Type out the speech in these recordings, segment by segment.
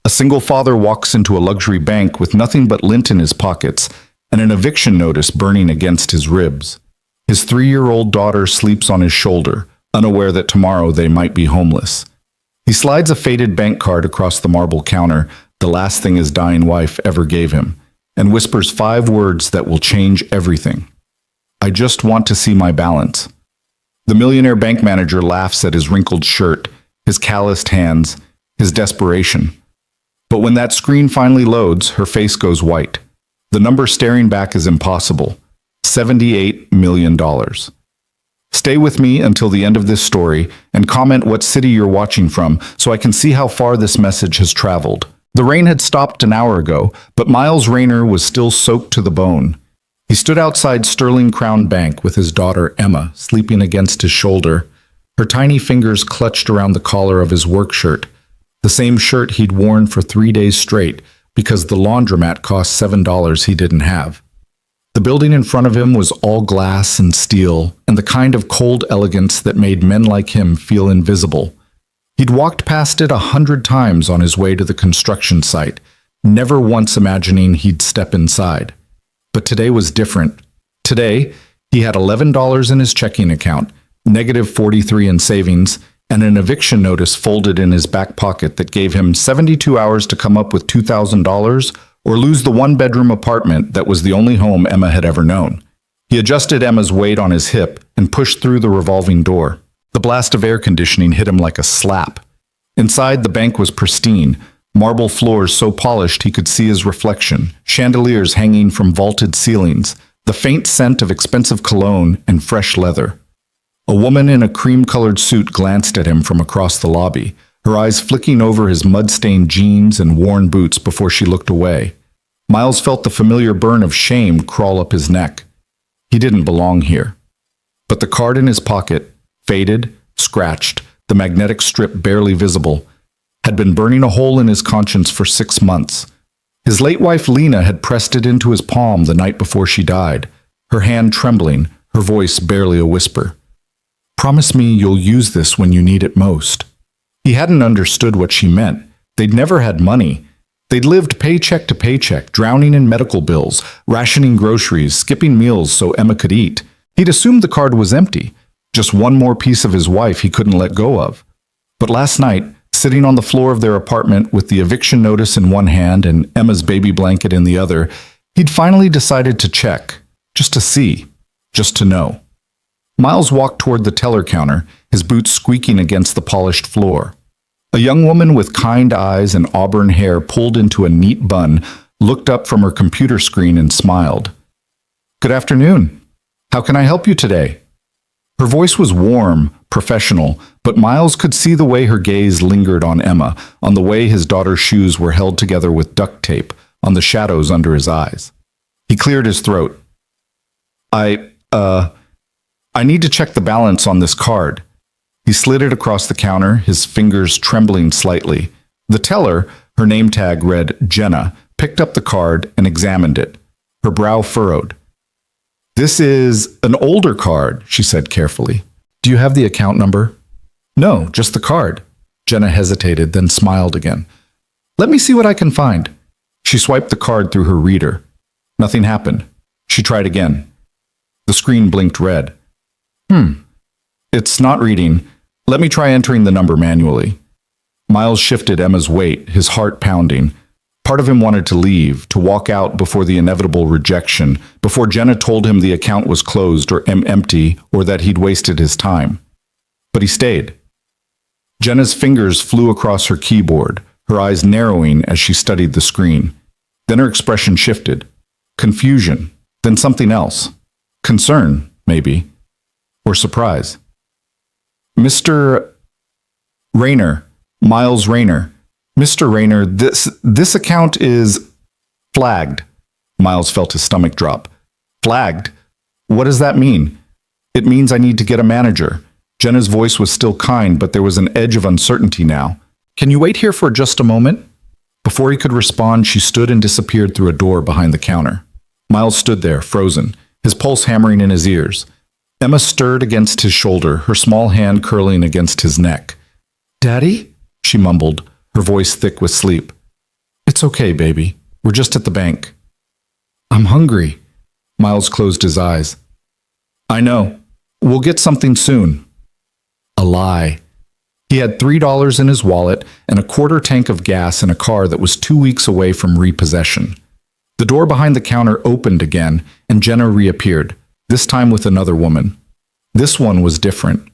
A single father walks into a luxury bank with nothing but lint in his pockets and an eviction notice burning against his ribs. His 3-year-old daughter sleeps on his shoulder, unaware that tomorrow they might be homeless. He slides a faded bank card across the marble counter, the last thing his dying wife ever gave him, and whispers 5 words that will change everything. I just want to see my balance. The millionaire bank manager laughs at his wrinkled shirt, his calloused hands, his desperation. But when that screen finally loads, her face goes white. The number staring back is impossible. $78 million. Stay with me until the end of this story and comment what city you're watching from so I can see how far this message has traveled. The rain had stopped an hour ago, but Miles Rayner was still soaked to the bone. He stood outside Sterling Crown Bank with his daughter Emma sleeping against his shoulder, her tiny fingers clutched around the collar of his work shirt, the same shirt he'd worn for 3 days straight because the laundromat cost $7 he didn't have. The building in front of him was all glass and steel, and the kind of cold elegance that made men like him feel invisible. He'd walked past it 100 times on his way to the construction site, never once imagining he'd step inside. But today was different. Today, he had $11 in his checking account, -43 in savings, and an eviction notice folded in his back pocket that gave him 72 hours to come up with $2,000 or lose the 1-bedroom apartment that was the only home Emma had ever known. He adjusted Emma's weight on his hip and pushed through the revolving door. The blast of air conditioning hit him like a slap. Inside, the bank was pristine, marble floors so polished he could see his reflection, chandeliers hanging from vaulted ceilings, the faint scent of expensive cologne and fresh leather. A woman in a cream-colored suit glanced at him from across the lobby, her eyes flicking over his mud-stained jeans and worn boots before she looked away. Miles felt the familiar burn of shame crawl up his neck. He didn't belong here. But the card in his pocket, faded, scratched, the magnetic strip barely visible, had been burning a hole in his conscience for 6 months. His late wife Lena had pressed it into his palm the night before she died, her hand trembling, her voice barely a whisper. Promise me you'll use this when you need it most. He hadn't understood what she meant. They'd never had money. They'd lived paycheck to paycheck, drowning in medical bills, rationing groceries, skipping meals so Emma could eat. He'd assumed the card was empty, just one more piece of his wife he couldn't let go of. But last night, sitting on the floor of their apartment with the eviction notice in one hand and Emma's baby blanket in the other, he'd finally decided to check, just to see, just to know. Miles walked toward the teller counter, his boots squeaking against the polished floor. A young woman with kind eyes and auburn hair pulled into a neat bun looked up from her computer screen and smiled. Good afternoon. How can I help you today? Her voice was warm, professional, but Miles could see the way her gaze lingered on Emma, on the way his daughter's shoes were held together with duct tape, on the shadows under his eyes. He cleared his throat. I need to check the balance on this card. He slid it across the counter, his fingers trembling slightly. The teller, her name tag read Jenna, picked up the card and examined it. Her brow furrowed. This is an older card, she said carefully. Do you have the account number? No, just the card. Jenna hesitated, then smiled again. Let me see what I can find. She swiped the card through her reader. Nothing happened. She tried again. The screen blinked red. It's not reading. Let me try entering the number manually. Miles shifted Emma's weight, his heart pounding. Part of him wanted to leave, to walk out before the inevitable rejection, before Jenna told him the account was closed or empty, or that he'd wasted his time. But he stayed. Jenna's fingers flew across her keyboard, her eyes narrowing as she studied the screen. Then her expression shifted. Confusion, then something else. Concern, maybe. Or surprise. Mr. Rayner, Miles Rayner. Mr. Rayner, this account is flagged. Miles felt his stomach drop. Flagged? What does that mean? It means I need to get a manager. Jenna's voice was still kind, but there was an edge of uncertainty now. Can you wait here for just a moment? Before he could respond, she stood and disappeared through a door behind the counter. Miles stood there, frozen, his pulse hammering in his ears. Emma stirred against his shoulder, her small hand curling against his neck. Daddy? She mumbled, her voice thick with sleep. It's okay, baby. We're just at the bank. I'm hungry. Miles closed his eyes. I know. We'll get something soon. A lie. He had $3 in his wallet and a quarter tank of gas in a car that was 2 weeks away from repossession. The door behind the counter opened again, and Jenna reappeared, this time with another woman. This one was different.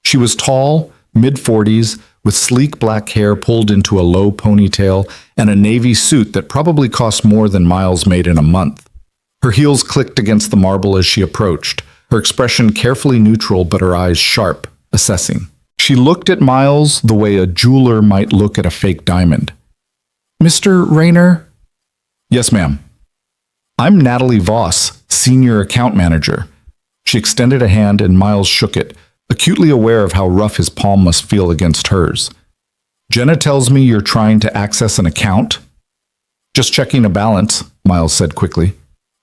She was tall, mid-40s, with sleek black hair pulled into a low ponytail and a navy suit that probably cost more than Miles made in a month. Her heels clicked against the marble as she approached, her expression carefully neutral but her eyes sharp, assessing. She looked at Miles the way a jeweler might look at a fake diamond. Mr. Rayner? Yes, ma'am. I'm Natalie Voss, Senior Account Manager. She extended a hand and Miles shook it, acutely aware of how rough his palm must feel against hers. Jenna tells me you're trying to access an account? Just checking a balance, Miles said quickly.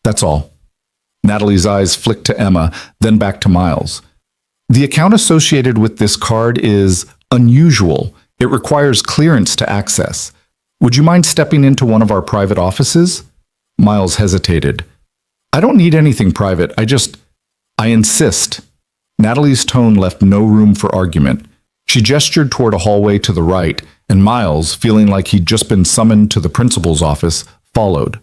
That's all. Natalie's eyes flicked to Emma, then back to Miles. The account associated with this card is unusual. It requires clearance to access. Would you mind stepping into one of our private offices? Miles hesitated. I don't need anything private. I insist. Natalie's tone left no room for argument. She gestured toward a hallway to the right, and Miles, feeling like he'd just been summoned to the principal's office, followed.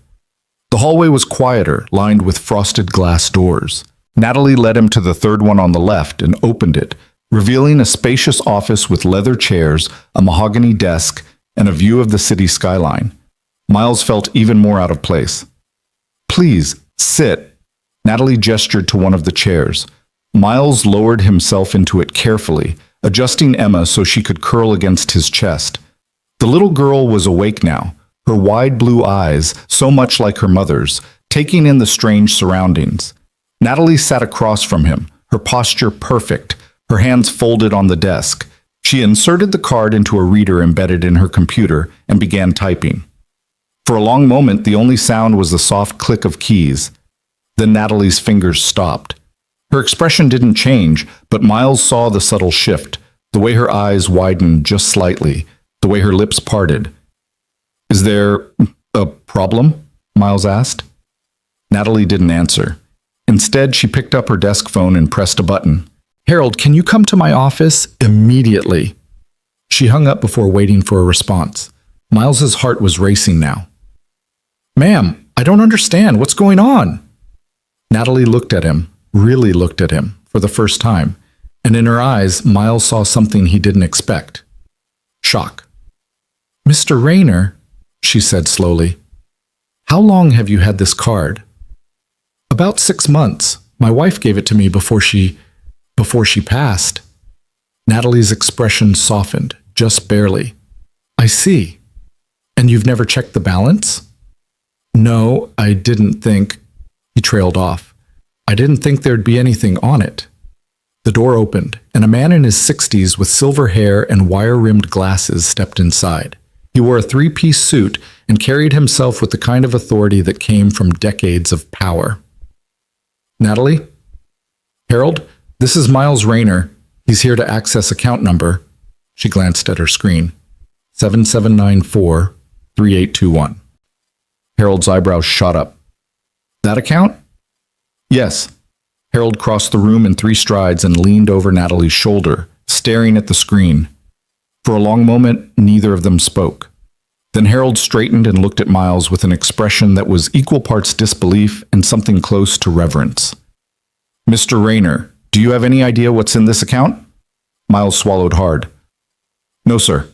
The hallway was quieter, lined with frosted glass doors. Natalie led him to the third one on the left and opened it, revealing a spacious office with leather chairs, a mahogany desk, and a view of the city skyline. Miles felt even more out of place. Please, sit. Natalie gestured to one of the chairs. Miles lowered himself into it carefully, adjusting Emma so she could curl against his chest. The little girl was awake now, her wide blue eyes, so much like her mother's, taking in the strange surroundings. Natalie sat across from him, her posture perfect, her hands folded on the desk. She inserted the card into a reader embedded in her computer and began typing. For a long moment, the only sound was the soft click of keys. Then Natalie's fingers stopped. Her expression didn't change, but Miles saw the subtle shift, the way her eyes widened just slightly, the way her lips parted. Is there a problem? Miles asked. Natalie didn't answer. Instead, she picked up her desk phone and pressed a button. Harold, can you come to my office immediately? She hung up before waiting for a response. Miles's heart was racing now. Ma'am, I don't understand. What's going on? Natalie looked at him, really looked at him, for the first time, and in her eyes, Miles saw something he didn't expect. Shock. Mr. Rayner, she said slowly, how long have you had this card? About 6 months. My wife gave it to me before she passed. Natalie's expression softened, just barely. I see. And you've never checked the balance? No, I didn't think. He trailed off. I didn't think there'd be anything on it. The door opened, and a man in his 60s with silver hair and wire-rimmed glasses stepped inside. He wore a three-piece suit and carried himself with the kind of authority that came from decades of power. Natalie? Harold, this is Miles Rayner. He's here to access account number. She glanced at her screen. 7794-3821. Harold's eyebrows shot up. That account? Yes. Harold crossed the room in 3 strides and leaned over Natalie's shoulder, staring at the screen. For a long moment, neither of them spoke. Then Harold straightened and looked at Miles with an expression that was equal parts disbelief and something close to reverence. Mr. Rayner, do you have any idea what's in this account? Miles swallowed hard. No, sir.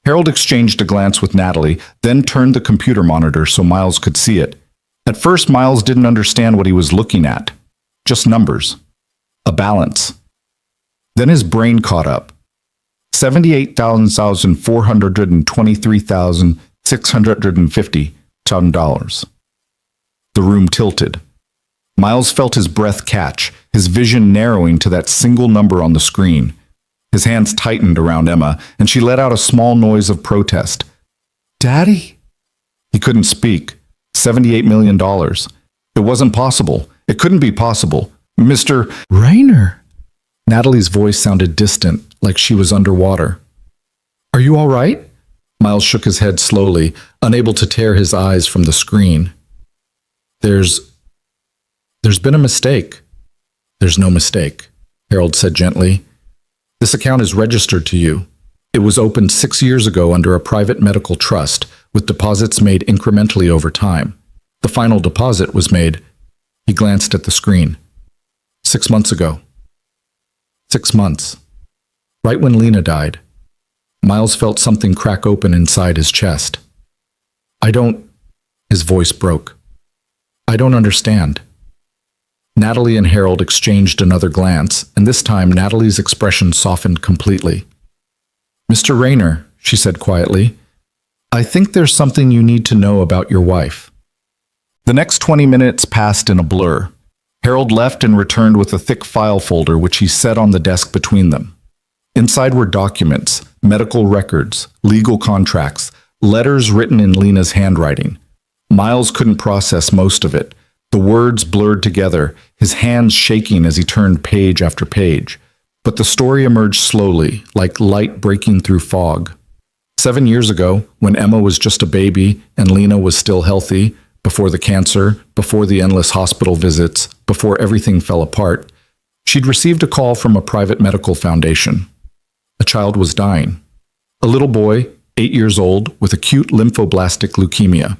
Harold exchanged a glance with Natalie, then turned the computer monitor so Miles could see it. At first, Miles didn't understand what he was looking at. Just numbers. A balance. Then his brain caught up. $78,423,650. The room tilted. Miles felt his breath catch, his vision narrowing to that single number on the screen. His hands tightened around Emma, and she let out a small noise of protest. Daddy? He couldn't speak. $78 million. It wasn't possible. It couldn't be possible. Mr. Rayner. Natalie's voice sounded distant, like she was underwater. Are you all right? Miles shook his head slowly, unable to tear his eyes from the screen. There's been a mistake. There's no mistake, Harold said gently. This account is registered to you. It was opened 6 years ago under a private medical trust, with deposits made incrementally over time. The final deposit was made. He glanced at the screen. 6 months ago. 6 months. Right when Lena died. Miles felt something crack open inside his chest. His voice broke. I don't understand. Natalie and Harold exchanged another glance, and this time Natalie's expression softened completely. Mr. Rayner, she said quietly, I think there's something you need to know about your wife. The next 20 minutes passed in a blur. Harold left and returned with a thick file folder which he set on the desk between them. Inside were documents, medical records, legal contracts, letters written in Lena's handwriting. Miles couldn't process most of it. The words blurred together, his hands shaking as he turned page after page. But the story emerged slowly, like light breaking through fog. 7 years ago, when Emma was just a baby and Lena was still healthy, before the cancer, before the endless hospital visits, before everything fell apart, she'd received a call from a private medical foundation. A child was dying. A little boy, 8 years old, with acute lymphoblastic leukemia.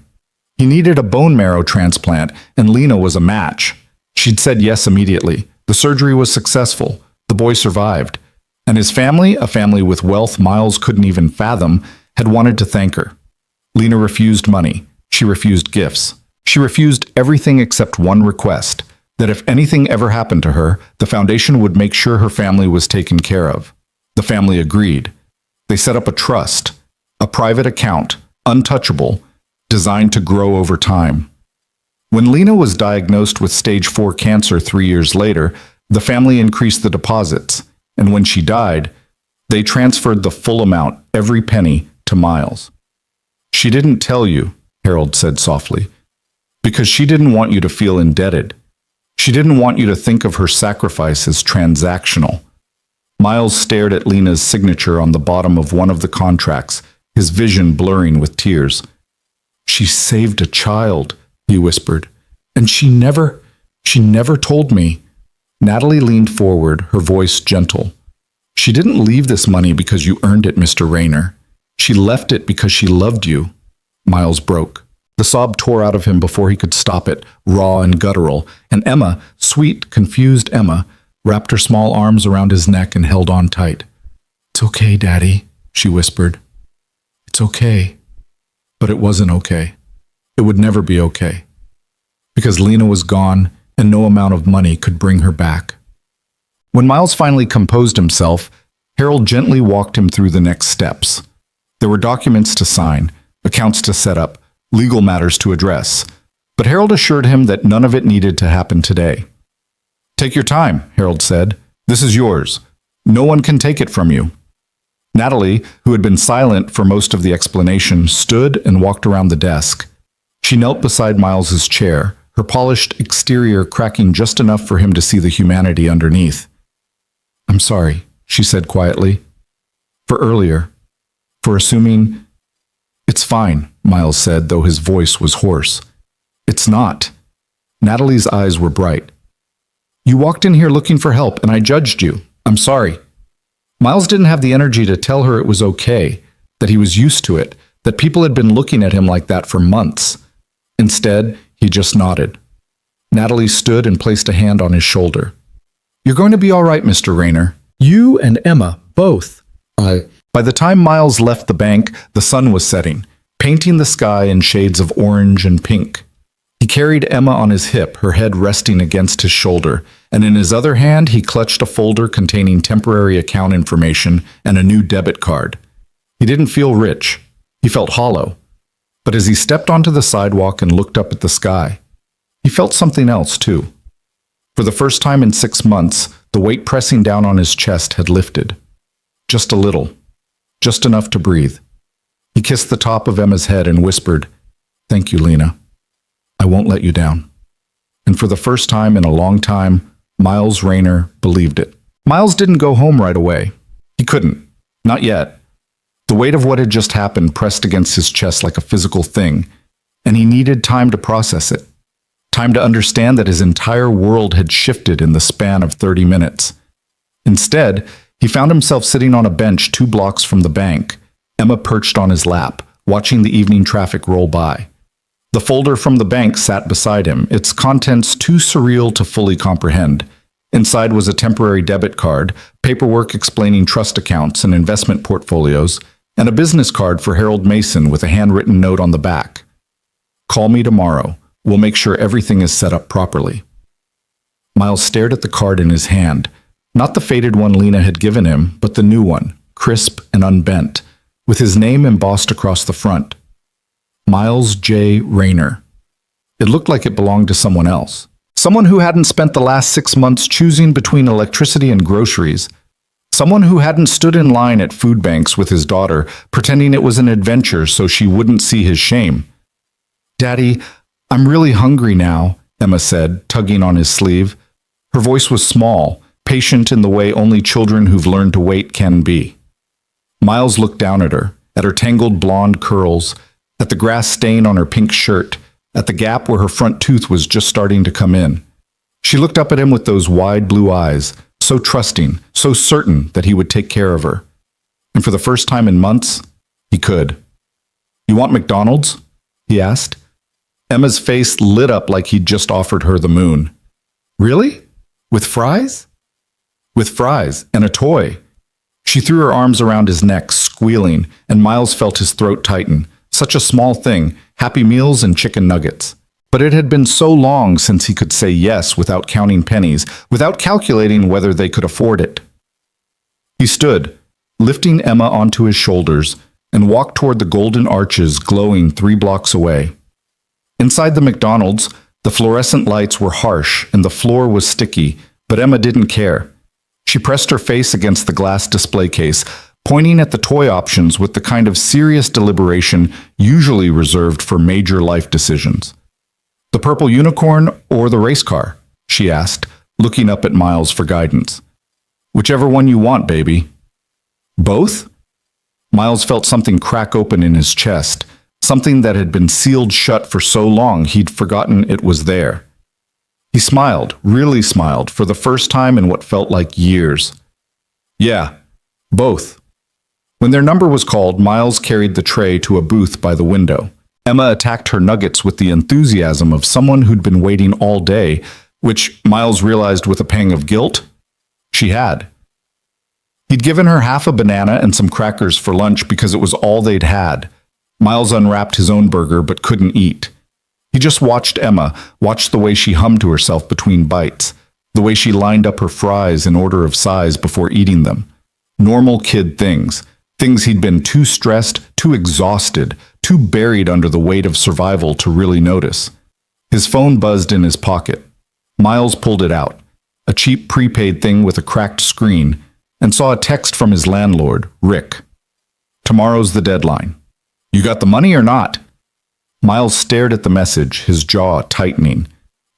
He needed a bone marrow transplant, and Lena was a match. She'd said yes immediately. The surgery was successful. The boy survived. And his family, a family with wealth Miles couldn't even fathom, had wanted to thank her. Lena refused money. She refused gifts. She refused everything except one request, that if anything ever happened to her, the foundation would make sure her family was taken care of. The family agreed. They set up a trust, a private account, untouchable, designed to grow over time. When Lena was diagnosed with stage 4 cancer 3 years later, the family increased the deposits, and when she died, they transferred the full amount, every penny, to Miles. She didn't tell you, Harold said softly, because she didn't want you to feel indebted. She didn't want you to think of her sacrifice as transactional. Miles stared at Lena's signature on the bottom of one of the contracts, his vision blurring with tears. She saved a child, he whispered, and she never told me. Natalie leaned forward, her voice gentle. She didn't leave this money because you earned it, Mr. Rayner. She left it because she loved you. Miles broke. The sob tore out of him before he could stop it, raw and guttural, and Emma, sweet, confused Emma, wrapped her small arms around his neck and held on tight. It's okay, Daddy, she whispered. It's okay. But it wasn't okay. It would never be okay. Because Lena was gone, and no amount of money could bring her back. When Miles finally composed himself, Harold gently walked him through the next steps. There were documents to sign, accounts to set up, legal matters to address, but Harold assured him that none of it needed to happen today. Take your time, Harold said. This is yours. No one can take it from you. Natalie, who had been silent for most of the explanation, stood and walked around the desk. She knelt beside Miles's chair, her polished exterior cracking just enough for him to see the humanity underneath. I'm sorry, she said quietly. For earlier. For assuming... It's fine, Miles said, though his voice was hoarse. It's not. Natalie's eyes were bright. You walked in here looking for help, and I judged you. I'm sorry. Miles didn't have the energy to tell her it was okay, that he was used to it, that people had been looking at him like that for months. Instead, he just nodded. Natalie stood and placed a hand on his shoulder. You're going to be all right, Mr. Rayner. You and Emma, both. By the time Miles left the bank, the sun was setting, painting the sky in shades of orange and pink. He carried Emma on his hip, her head resting against his shoulder, and in his other hand he clutched a folder containing temporary account information and a new debit card. He didn't feel rich. He felt hollow. But as he stepped onto the sidewalk and looked up at the sky, he felt something else, too. For the first time in 6 months, the weight pressing down on his chest had lifted. Just a little. Just enough to breathe. He kissed the top of Emma's head and whispered, Thank you, Lena. I won't let you down. And for the first time in a long time, Miles Rayner believed it. Miles didn't go home right away. He couldn't. Not yet. The weight of what had just happened pressed against his chest like a physical thing, and he needed time to process it. Time to understand that his entire world had shifted in the span of 30 minutes. Instead, he found himself sitting on a bench 2 blocks from the bank, Emma perched on his lap, watching the evening traffic roll by. The folder from the bank sat beside him, its contents too surreal to fully comprehend. Inside was a temporary debit card, paperwork explaining trust accounts and investment portfolios, and a business card for Harold Mason with a handwritten note on the back. "Call me tomorrow. We'll make sure everything is set up properly." Miles stared at the card in his hand, not the faded one Lena had given him, but the new one, crisp and unbent, with his name embossed across the front. Miles J. Rayner. It looked like it belonged to someone else. Someone who hadn't spent the last 6 months choosing between electricity and groceries. Someone who hadn't stood in line at food banks with his daughter, pretending it was an adventure so she wouldn't see his shame. "Daddy, I'm really hungry now," Emma said, tugging on his sleeve. Her voice was small, patient in the way only children who've learned to wait can be. Miles looked down at her tangled blonde curls, at the grass stain on her pink shirt, at the gap where her front tooth was just starting to come in. She looked up at him with those wide blue eyes, so trusting, so certain that he would take care of her. And for the first time in months, he could. "You want McDonald's?" he asked. Emma's face lit up like he'd just offered her the moon. "Really? With fries?" "With fries and a toy." She threw her arms around his neck, squealing, and Miles felt his throat tighten. Such a small thing, Happy Meals and chicken nuggets. But it had been so long since he could say yes without counting pennies, without calculating whether they could afford it. He stood, lifting Emma onto his shoulders, and walked toward the golden arches glowing 3 blocks away. Inside the McDonald's, the fluorescent lights were harsh and the floor was sticky, but Emma didn't care. She pressed her face against the glass display case, pointing at the toy options with the kind of serious deliberation usually reserved for major life decisions. "The purple unicorn or the race car?" she asked, looking up at Miles for guidance. "Whichever one you want, baby." "Both?" Miles felt something crack open in his chest, something that had been sealed shut for so long he'd forgotten it was there. He smiled, really smiled, for the first time in what felt like years. "Yeah, both." When their number was called, Miles carried the tray to a booth by the window. Emma attacked her nuggets with the enthusiasm of someone who'd been waiting all day, which Miles realized with a pang of guilt she had. He'd given her half a banana and some crackers for lunch because it was all they'd had. Miles unwrapped his own burger but couldn't eat. He just watched Emma, watched the way she hummed to herself between bites, the way she lined up her fries in order of size before eating them. Normal kid things. Things he'd been too stressed, too exhausted, too buried under the weight of survival to really notice. His phone buzzed in his pocket. Miles pulled it out, a cheap prepaid thing with a cracked screen, and saw a text from his landlord, Rick. "Tomorrow's the deadline. You got the money or not?" Miles stared at the message, his jaw tightening.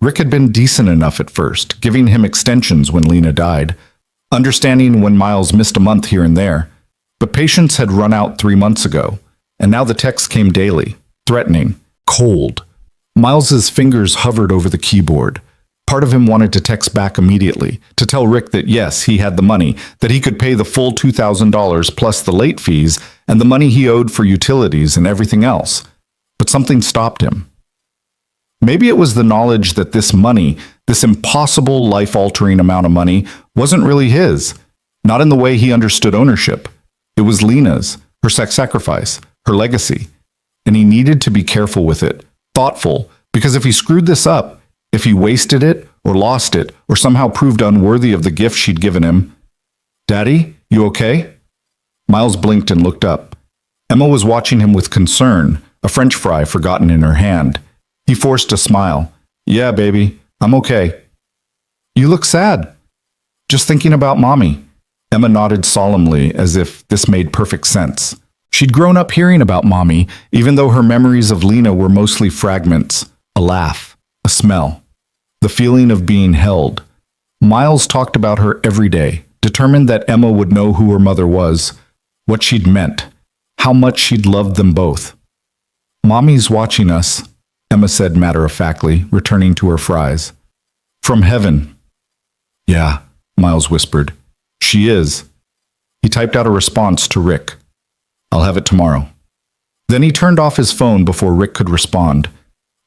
Rick had been decent enough at first, giving him extensions when Lena died, understanding when Miles missed a month here and there. But patience had run out 3 months ago, and now the texts came daily, threatening, cold. Miles's fingers hovered over the keyboard. Part of him wanted to text back immediately, to tell Rick that yes, he had the money, that he could pay the full $2,000 plus the late fees and the money he owed for utilities and everything else. But something stopped him. Maybe it was the knowledge that this money, this impossible life-altering amount of money, wasn't really his, not in the way he understood ownership. It was Lena's, her sacrifice, her legacy, and he needed to be careful with it, thoughtful, because if he screwed this up, if he wasted it or lost it or somehow proved unworthy of the gift she'd given him. "Daddy, you okay?" Miles blinked and looked up. Emma was watching him with concern, a French fry forgotten in her hand. He forced a smile. "Yeah, baby, I'm okay." "You look sad." "Just thinking about Mommy." Emma nodded solemnly, as if this made perfect sense. She'd grown up hearing about Mommy, even though her memories of Lena were mostly fragments, a laugh, a smell, the feeling of being held. Miles talked about her every day, determined that Emma would know who her mother was, what she'd meant. how much she'd loved them both. "Mommy's watching us," Emma said matter-of-factly, returning to her fries. "From heaven." "Yeah," Miles whispered. "She is." He typed out a response to Rick. "I'll have it tomorrow." Then he turned off his phone before Rick could respond.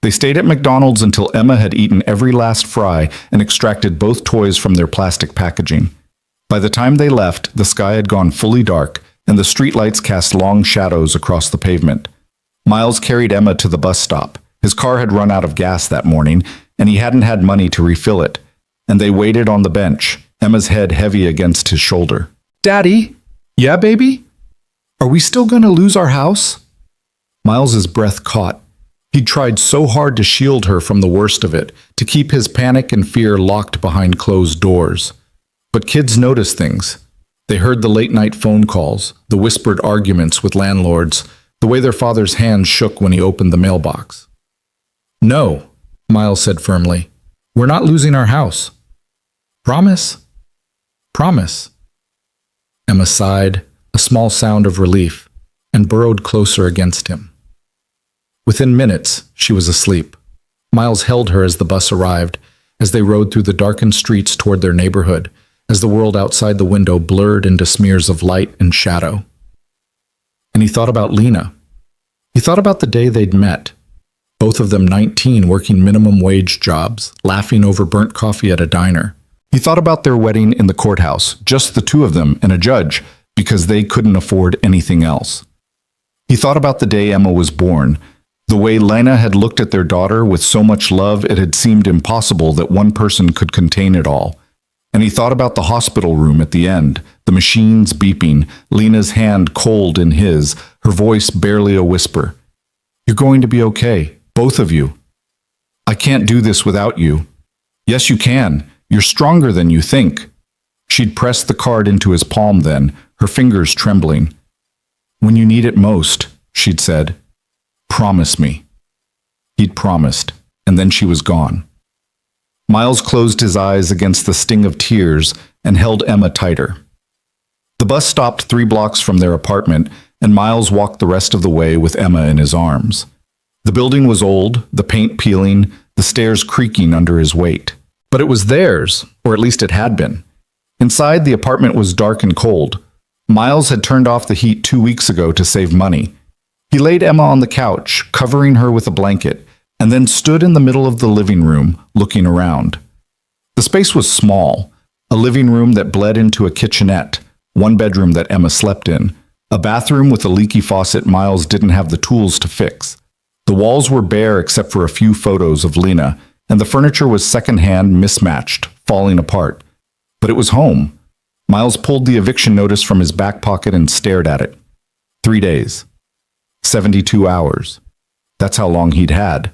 They stayed at McDonald's until Emma had eaten every last fry and extracted both toys from their plastic packaging. By the time they left, the sky had gone fully dark, and the streetlights cast long shadows across the pavement. Miles carried Emma to the bus stop. His car had run out of gas that morning, and he hadn't had money to refill it. And they waited on the bench, Emma's head heavy against his shoulder. "Daddy?" "Yeah, baby?" "Are we still going to lose our house?" Miles's breath caught. He'd tried so hard to shield her from the worst of it, to keep his panic and fear locked behind closed doors. But kids notice things. They heard the late-night phone calls, the whispered arguments with landlords, the way their father's hand shook when he opened the mailbox. "No," Miles said firmly. "We're not losing our house." "Promise?" "Promise." Emma sighed, a small sound of relief, and burrowed closer against him. Within minutes, she was asleep. Miles held her as the bus arrived, as they rode through the darkened streets toward their neighborhood, as the world outside the window blurred into smears of light and shadow. And he thought about Lena. He thought about the day they'd met, both of them 19, working minimum wage jobs, laughing over burnt coffee at a diner. He thought about their wedding in the courthouse, just the two of them and a judge, because they couldn't afford anything else. He thought about the day Emma was born, the way Lena had looked at their daughter with so much love it had seemed impossible that one person could contain it all. And he thought about the hospital room at the end, the machines beeping, Lena's hand cold in his, her voice barely a whisper. "You're going to be okay, both of you. I can't do this without you." "Yes, you can. You're stronger than you think." She'd pressed the card into his palm then, her fingers trembling. "When you need it most," she'd said. "Promise me." He'd promised, and then she was gone. Miles closed his eyes against the sting of tears and held Emma tighter. The bus stopped 3 blocks from their apartment, and Miles walked the rest of the way with Emma in his arms. The building was old, the paint peeling, the stairs creaking under his weight. But it was theirs, or at least it had been. Inside, the apartment was dark and cold. Miles had turned off the heat 2 weeks ago to save money. He laid Emma on the couch, covering her with a blanket, and then stood in the middle of the living room, looking around. The space was small, a living room that bled into a kitchenette, one bedroom that Emma slept in, a bathroom with a leaky faucet Miles didn't have the tools to fix. The walls were bare except for a few photos of Lena, and the furniture was secondhand, mismatched, falling apart. But it was home. Miles pulled the eviction notice from his back pocket and stared at it. 3 days. 72 hours. That's how long he'd had.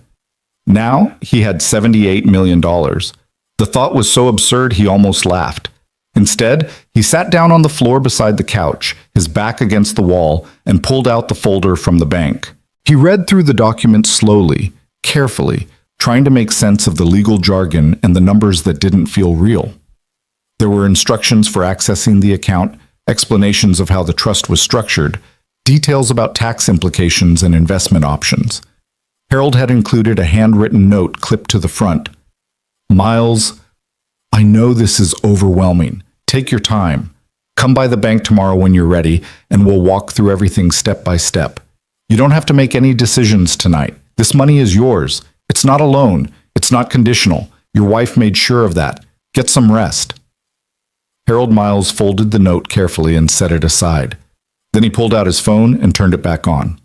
Now he had $78 million. The thought was so absurd he almost laughed. Instead, he sat down on the floor beside the couch, his back against the wall, and pulled out the folder from the bank. He read through the document slowly, carefully, trying to make sense of the legal jargon and the numbers that didn't feel real. There were instructions for accessing the account, explanations of how the trust was structured, details about tax implications and investment options. Harold had included a handwritten note clipped to the front. "Miles, I know this is overwhelming. Take your time. Come by the bank tomorrow when you're ready, and we'll walk through everything step by step. You don't have to make any decisions tonight. This money is yours. It's not a loan. It's not conditional. Your wife made sure of that. Get some rest." Harold Miles folded the note carefully and set it aside. Then he pulled out his phone and turned it back on.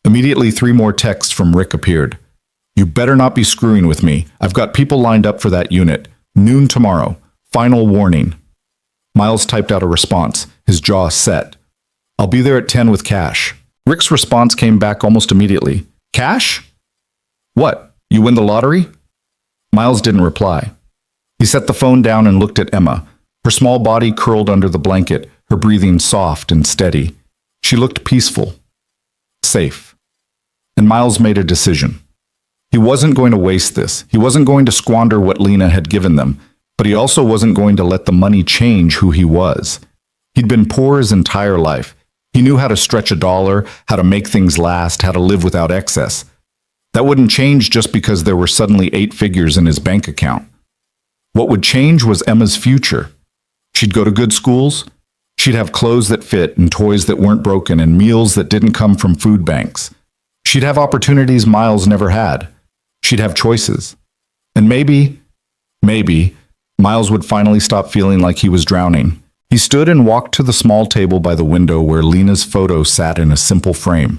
Immediately, 3 more texts from Rick appeared. "You better not be screwing with me. I've got people lined up for that unit. Noon tomorrow. Final warning." Miles typed out a response, his jaw set. "I'll be there at 10 with cash." Rick's response came back almost immediately. "Cash? What? You win the lottery?" Miles didn't reply. He set the phone down and looked at Emma, her small body curled under the blanket, her breathing soft and steady. She looked peaceful, safe. And Miles made a decision. He wasn't going to waste this. He wasn't going to squander what Lena had given them, but he also wasn't going to let the money change who he was. He'd been poor his entire life. He knew how to stretch a dollar, how to make things last, how to live without excess. That wouldn't change just because there were suddenly 8 figures in his bank account. What would change was Emma's future. She'd go to good schools. She'd have clothes that fit and toys that weren't broken and meals that didn't come from food banks. She'd have opportunities Miles never had. She'd have choices. And maybe, Miles would finally stop feeling like he was drowning. He stood and walked to the small table by the window where Lena's photo sat in a simple frame.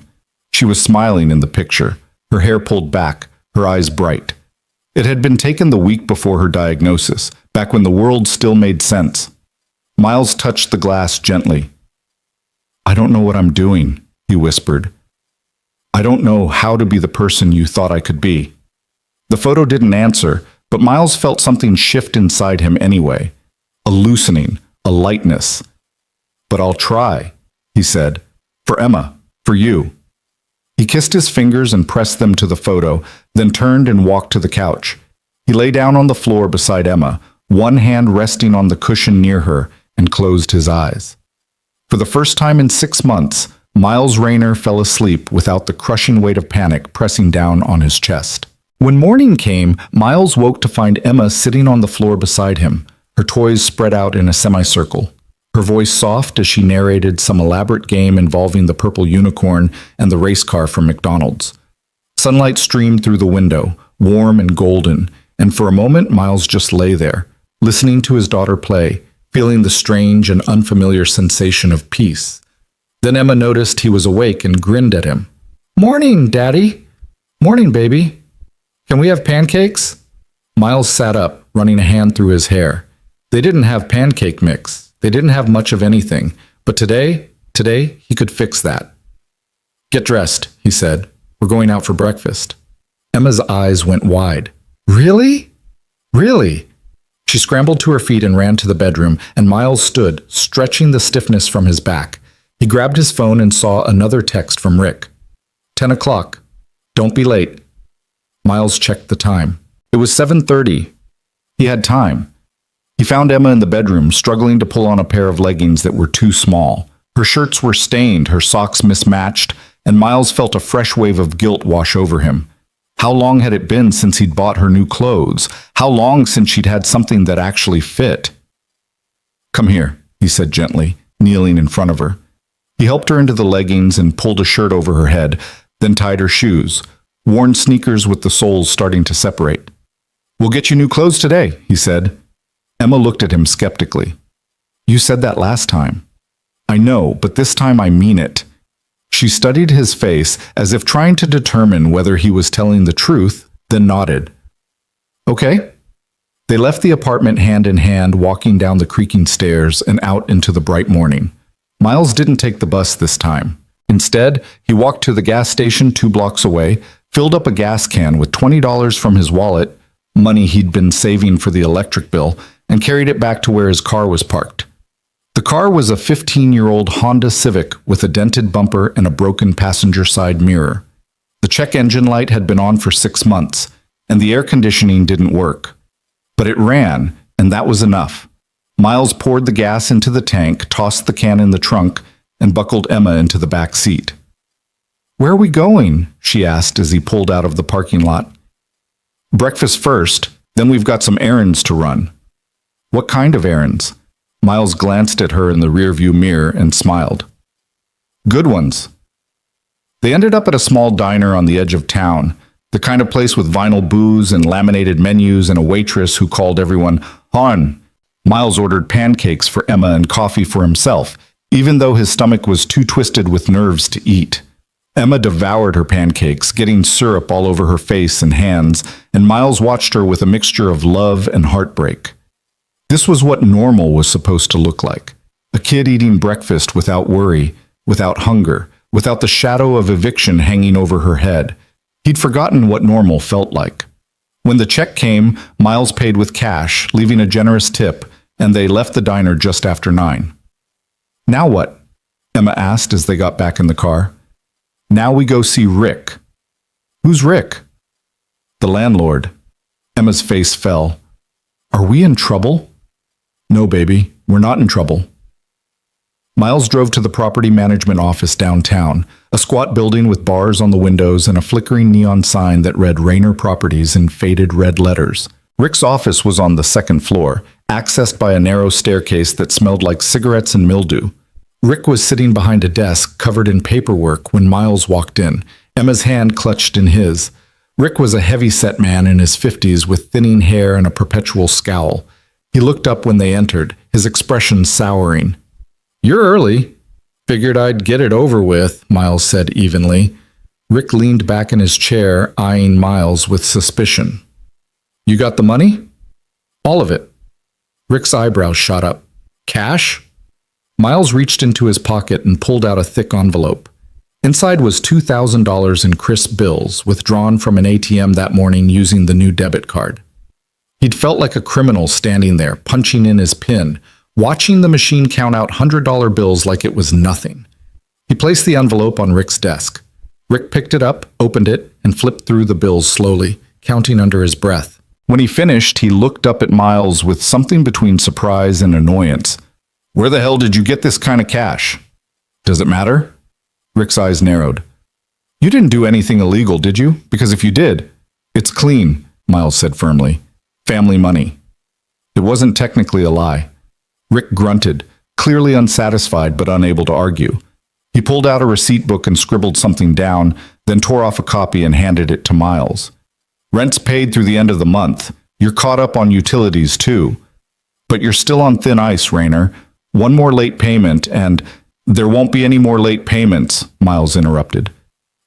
She was smiling in the picture, her hair pulled back, her eyes bright. It had been taken the week before her diagnosis, back when the world still made sense. Miles touched the glass gently. "I don't know what I'm doing," he whispered. "I don't know how to be the person you thought I could be." The photo didn't answer, but Miles felt something shift inside him anyway. A loosening, a lightness. "But I'll try," he said. "For Emma, for you." He kissed his fingers and pressed them to the photo, then turned and walked to the couch. He lay down on the floor beside Emma, one hand resting on the cushion near her, and closed his eyes. For the first time in 6 months, Miles Rayner fell asleep without the crushing weight of panic pressing down on his chest. When morning came, Miles woke to find Emma sitting on the floor beside him, her toys spread out in a semicircle. Her voice soft as she narrated some elaborate game involving the purple unicorn and the race car from McDonald's. Sunlight streamed through the window, warm and golden, and for a moment Miles just lay there, listening to his daughter play, feeling the strange and unfamiliar sensation of peace. Then Emma noticed he was awake and grinned at him. "Morning, Daddy." "Morning, baby. Can we have pancakes?" Miles sat up, running a hand through his hair. They didn't have pancake mix. They didn't have much of anything, but today he could fix that. "Get dressed," he said. "We're going out for breakfast." Emma's eyes went wide. "Really? Really?" She scrambled to her feet and ran to the bedroom, and Miles stood, stretching the stiffness from his back. He grabbed his phone and saw another text from Rick. 10 o'clock. Don't be late. Miles checked the time. It was 7:30. He had time. He found Emma in the bedroom, struggling to pull on a pair of leggings that were too small. Her shirts were stained, her socks mismatched, and Miles felt a fresh wave of guilt wash over him. How long had it been since he'd bought her new clothes? How long since she'd had something that actually fit? "Come here," he said gently, kneeling in front of her. He helped her into the leggings and pulled a shirt over her head, then tied her shoes, worn sneakers with the soles starting to separate. "We'll get you new clothes today," he said. Emma looked at him skeptically. "You said that last time." "I know, but this time I mean it." She studied his face as if trying to determine whether he was telling the truth, then nodded. "Okay." They left the apartment hand in hand, walking down the creaking stairs and out into the bright morning. Miles didn't take the bus this time. Instead, he walked to the gas station 2 blocks away, filled up a gas can with $20 from his wallet, money he'd been saving for the electric bill, and carried it back to where his car was parked. The car was a 15-year-old Honda Civic with a dented bumper and a broken passenger side mirror. The check engine light had been on for 6 months, and the air conditioning didn't work. But it ran, and that was enough. Miles poured the gas into the tank, tossed the can in the trunk, and buckled Emma into the back seat. "Where are we going?" she asked as he pulled out of the parking lot. "Breakfast first, then we've got some errands to run." "What kind of errands?" Miles glanced at her in the rearview mirror and smiled. "Good ones." They ended up at a small diner on the edge of town, the kind of place with vinyl booths and laminated menus and a waitress who called everyone "hon." Miles ordered pancakes for Emma and coffee for himself, even though his stomach was too twisted with nerves to eat. Emma devoured her pancakes, getting syrup all over her face and hands, and Miles watched her with a mixture of love and heartbreak. This was what normal was supposed to look like. A kid eating breakfast without worry, without hunger, without the shadow of eviction hanging over her head. He'd forgotten what normal felt like. When the check came, Miles paid with cash, leaving a generous tip, and they left the diner just after 9. "Now what?" Emma asked as they got back in the car. "Now we go see Rick." "Who's Rick?" "The landlord." Emma's face fell. "Are we in trouble?" "No, baby, we're not in trouble." Miles drove to the property management office downtown, a squat building with bars on the windows and a flickering neon sign that read Rayner Properties in faded red letters. Rick's office was on the second floor, accessed by a narrow staircase that smelled like cigarettes and mildew. Rick was sitting behind a desk covered in paperwork when Miles walked in, Emma's hand clutched in his. Rick was a heavy-set man in his 50s with thinning hair and a perpetual scowl. He looked up when they entered, his expression souring. "You're early." "Figured I'd get it over with," Miles said evenly. Rick leaned back in his chair, eyeing Miles with suspicion. "You got the money?" "All of it." Rick's eyebrows shot up. "Cash?" Miles reached into his pocket and pulled out a thick envelope. Inside was $2,000 in crisp bills, withdrawn from an ATM that morning using the new debit card. He'd felt like a criminal standing there, punching in his PIN, watching the machine count out $100 bills like it was nothing. He placed the envelope on Rick's desk. Rick picked it up, opened it, and flipped through the bills slowly, counting under his breath. When he finished, he looked up at Miles with something between surprise and annoyance. "Where the hell did you get this kind of cash?" "Does it matter?" Rick's eyes narrowed. "You didn't do anything illegal, did you? Because if you did..." "It's clean," Miles said firmly. "Family money." It wasn't technically a lie. Rick grunted, clearly unsatisfied but unable to argue. He pulled out a receipt book and scribbled something down, then tore off a copy and handed it to Miles. "Rent's paid through the end of the month. You're caught up on utilities, too. But you're still on thin ice, Rayner. One more late payment and..." "There won't be any more late payments," Miles interrupted.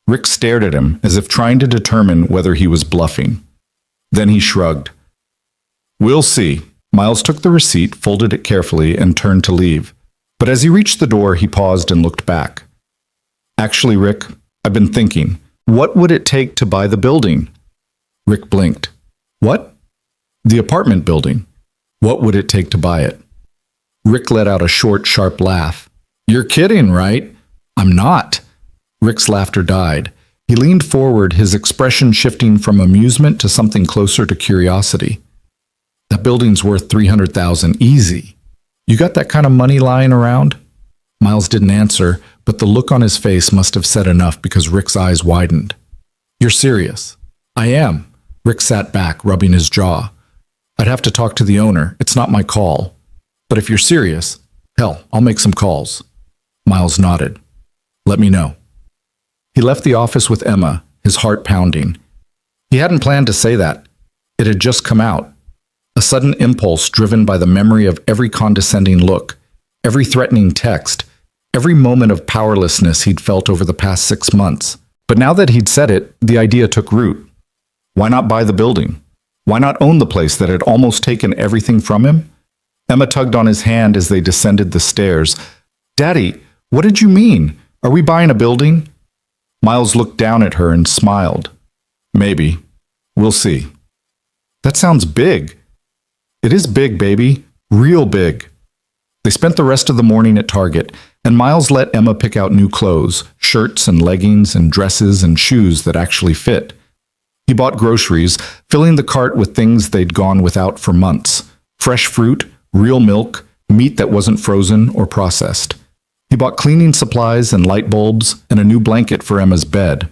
Rick stared at him as if trying to determine whether he was bluffing. Then he shrugged. "We'll see." Miles took the receipt, folded it carefully, and turned to leave. But as he reached the door, he paused and looked back. "Actually, Rick, I've been thinking, what would it take to buy the building?" Rick blinked. "What?" "The apartment building. What would it take to buy it?" Rick let out a short, sharp laugh. "You're kidding, right?" "I'm not." Rick's laughter died. He leaned forward, his expression shifting from amusement to something closer to curiosity. "That building's worth $300,000 easy. You got that kind of money lying around?" Miles didn't answer, but the look on his face must have said enough because Rick's eyes widened. "You're serious?" "I am." Rick sat back, rubbing his jaw. "I'd have to talk to the owner. It's not my call. But if you're serious, hell, I'll make some calls." Miles nodded. "Let me know." He left the office with Emma, his heart pounding. He hadn't planned to say that. It had just come out. A sudden impulse driven by the memory of every condescending look, every threatening text, every moment of powerlessness he'd felt over the past 6 months. But now that he'd said it, the idea took root. Why not buy the building? Why not own the place that had almost taken everything from him? Emma tugged on his hand as they descended the stairs. "Daddy, what did you mean? Are we buying a building?" Miles looked down at her and smiled. "Maybe. We'll see." "That sounds big." "It is big, baby. Real big." They spent the rest of the morning at Target, and Miles let Emma pick out new clothes, shirts and leggings and dresses and shoes that actually fit. He bought groceries, filling the cart with things they'd gone without for months. Fresh fruit, real milk, meat that wasn't frozen or processed. He bought cleaning supplies and light bulbs and a new blanket for Emma's bed.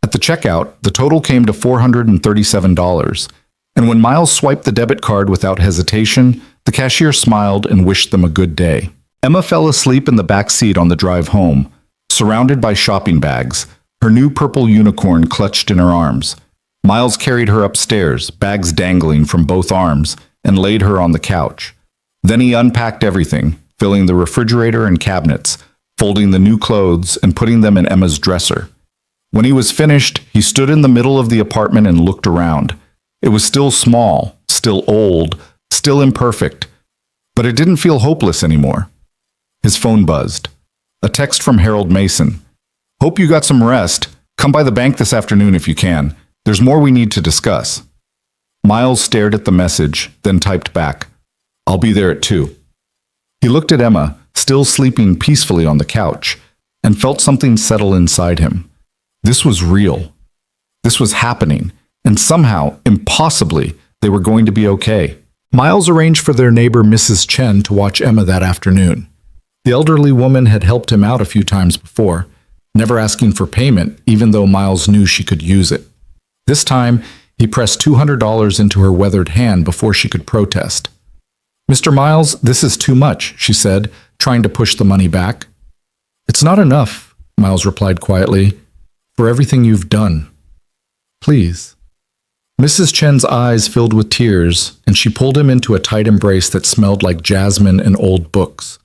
At the checkout, the total came to $437, and when Miles swiped the debit card without hesitation, the cashier smiled and wished them a good day. Emma fell asleep in the back seat on the drive home, surrounded by shopping bags, her new purple unicorn clutched in her arms. Miles carried her upstairs, bags dangling from both arms, and laid her on the couch. Then he unpacked everything, filling the refrigerator and cabinets, folding the new clothes and putting them in Emma's dresser. When he was finished, he stood in the middle of the apartment and looked around. It was still small, still old, still imperfect, but it didn't feel hopeless anymore. His phone buzzed. A text from Harold Mason. "Hope you got some rest. Come by the bank this afternoon if you can. There's more we need to discuss." Miles stared at the message, then typed back, "I'll be there at 2." He looked at Emma, still sleeping peacefully on the couch, and felt something settle inside him. This was real. This was happening, and somehow, impossibly, they were going to be okay. Miles arranged for their neighbor Mrs. Chen to watch Emma that afternoon. The elderly woman had helped him out a few times before, never asking for payment even though Miles knew she could use it. This time, he pressed $200 into her weathered hand before she could protest. "Mr. Miles, this is too much," she said, trying to push the money back. "It's not enough," Miles replied quietly, "for everything you've done. Please." Mrs. Chen's eyes filled with tears, and she pulled him into a tight embrace that smelled like jasmine and old books.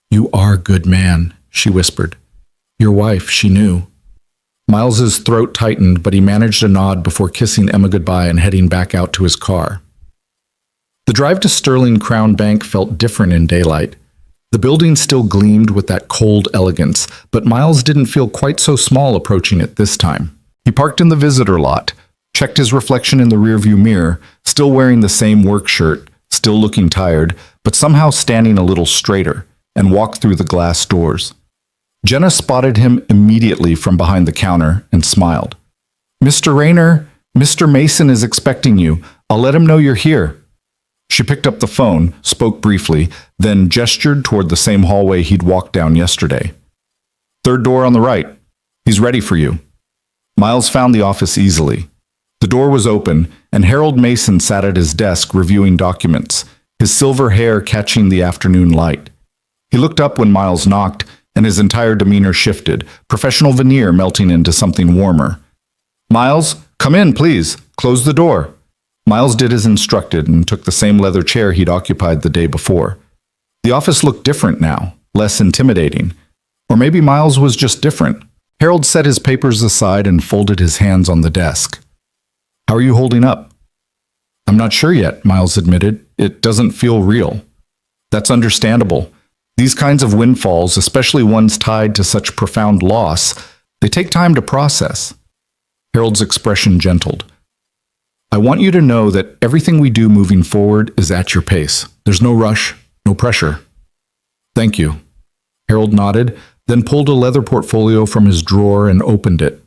"You are a good man," she whispered. "Your wife, she knew." Miles's throat tightened, but he managed a nod before kissing Emma goodbye and heading back out to his car. The drive to Sterling Crown Bank felt different in daylight. The building still gleamed with that cold elegance, but Miles didn't feel quite so small approaching it this time. He parked in the visitor lot, checked his reflection in the rearview mirror, still wearing the same work shirt, still looking tired, but somehow standing a little straighter, and walked through the glass doors. Jenna spotted him immediately from behind the counter and smiled. "Mr. Rayner, Mr. Mason is expecting you. I'll let him know you're here." She picked up the phone, spoke briefly, then gestured toward the same hallway he'd walked down yesterday. "Third door on the right. He's ready for you." Miles found the office easily. The door was open, and Harold Mason sat at his desk reviewing documents, his silver hair catching the afternoon light. He looked up when Miles knocked, and his entire demeanor shifted, professional veneer melting into something warmer. "Miles, come in, please. Close the door." Miles did as instructed and took the same leather chair he'd occupied the day before. The office looked different now, less intimidating. Or maybe Miles was just different. Harold set his papers aside and folded his hands on the desk. "How are you holding up?" "I'm not sure yet," Miles admitted. "It doesn't feel real." "That's understandable. These kinds of windfalls, especially ones tied to such profound loss, they take time to process." Harold's expression gentled. "I want you to know that everything we do moving forward is at your pace. There's no rush, no pressure." "Thank you." Harold nodded, then pulled a leather portfolio from his drawer and opened it.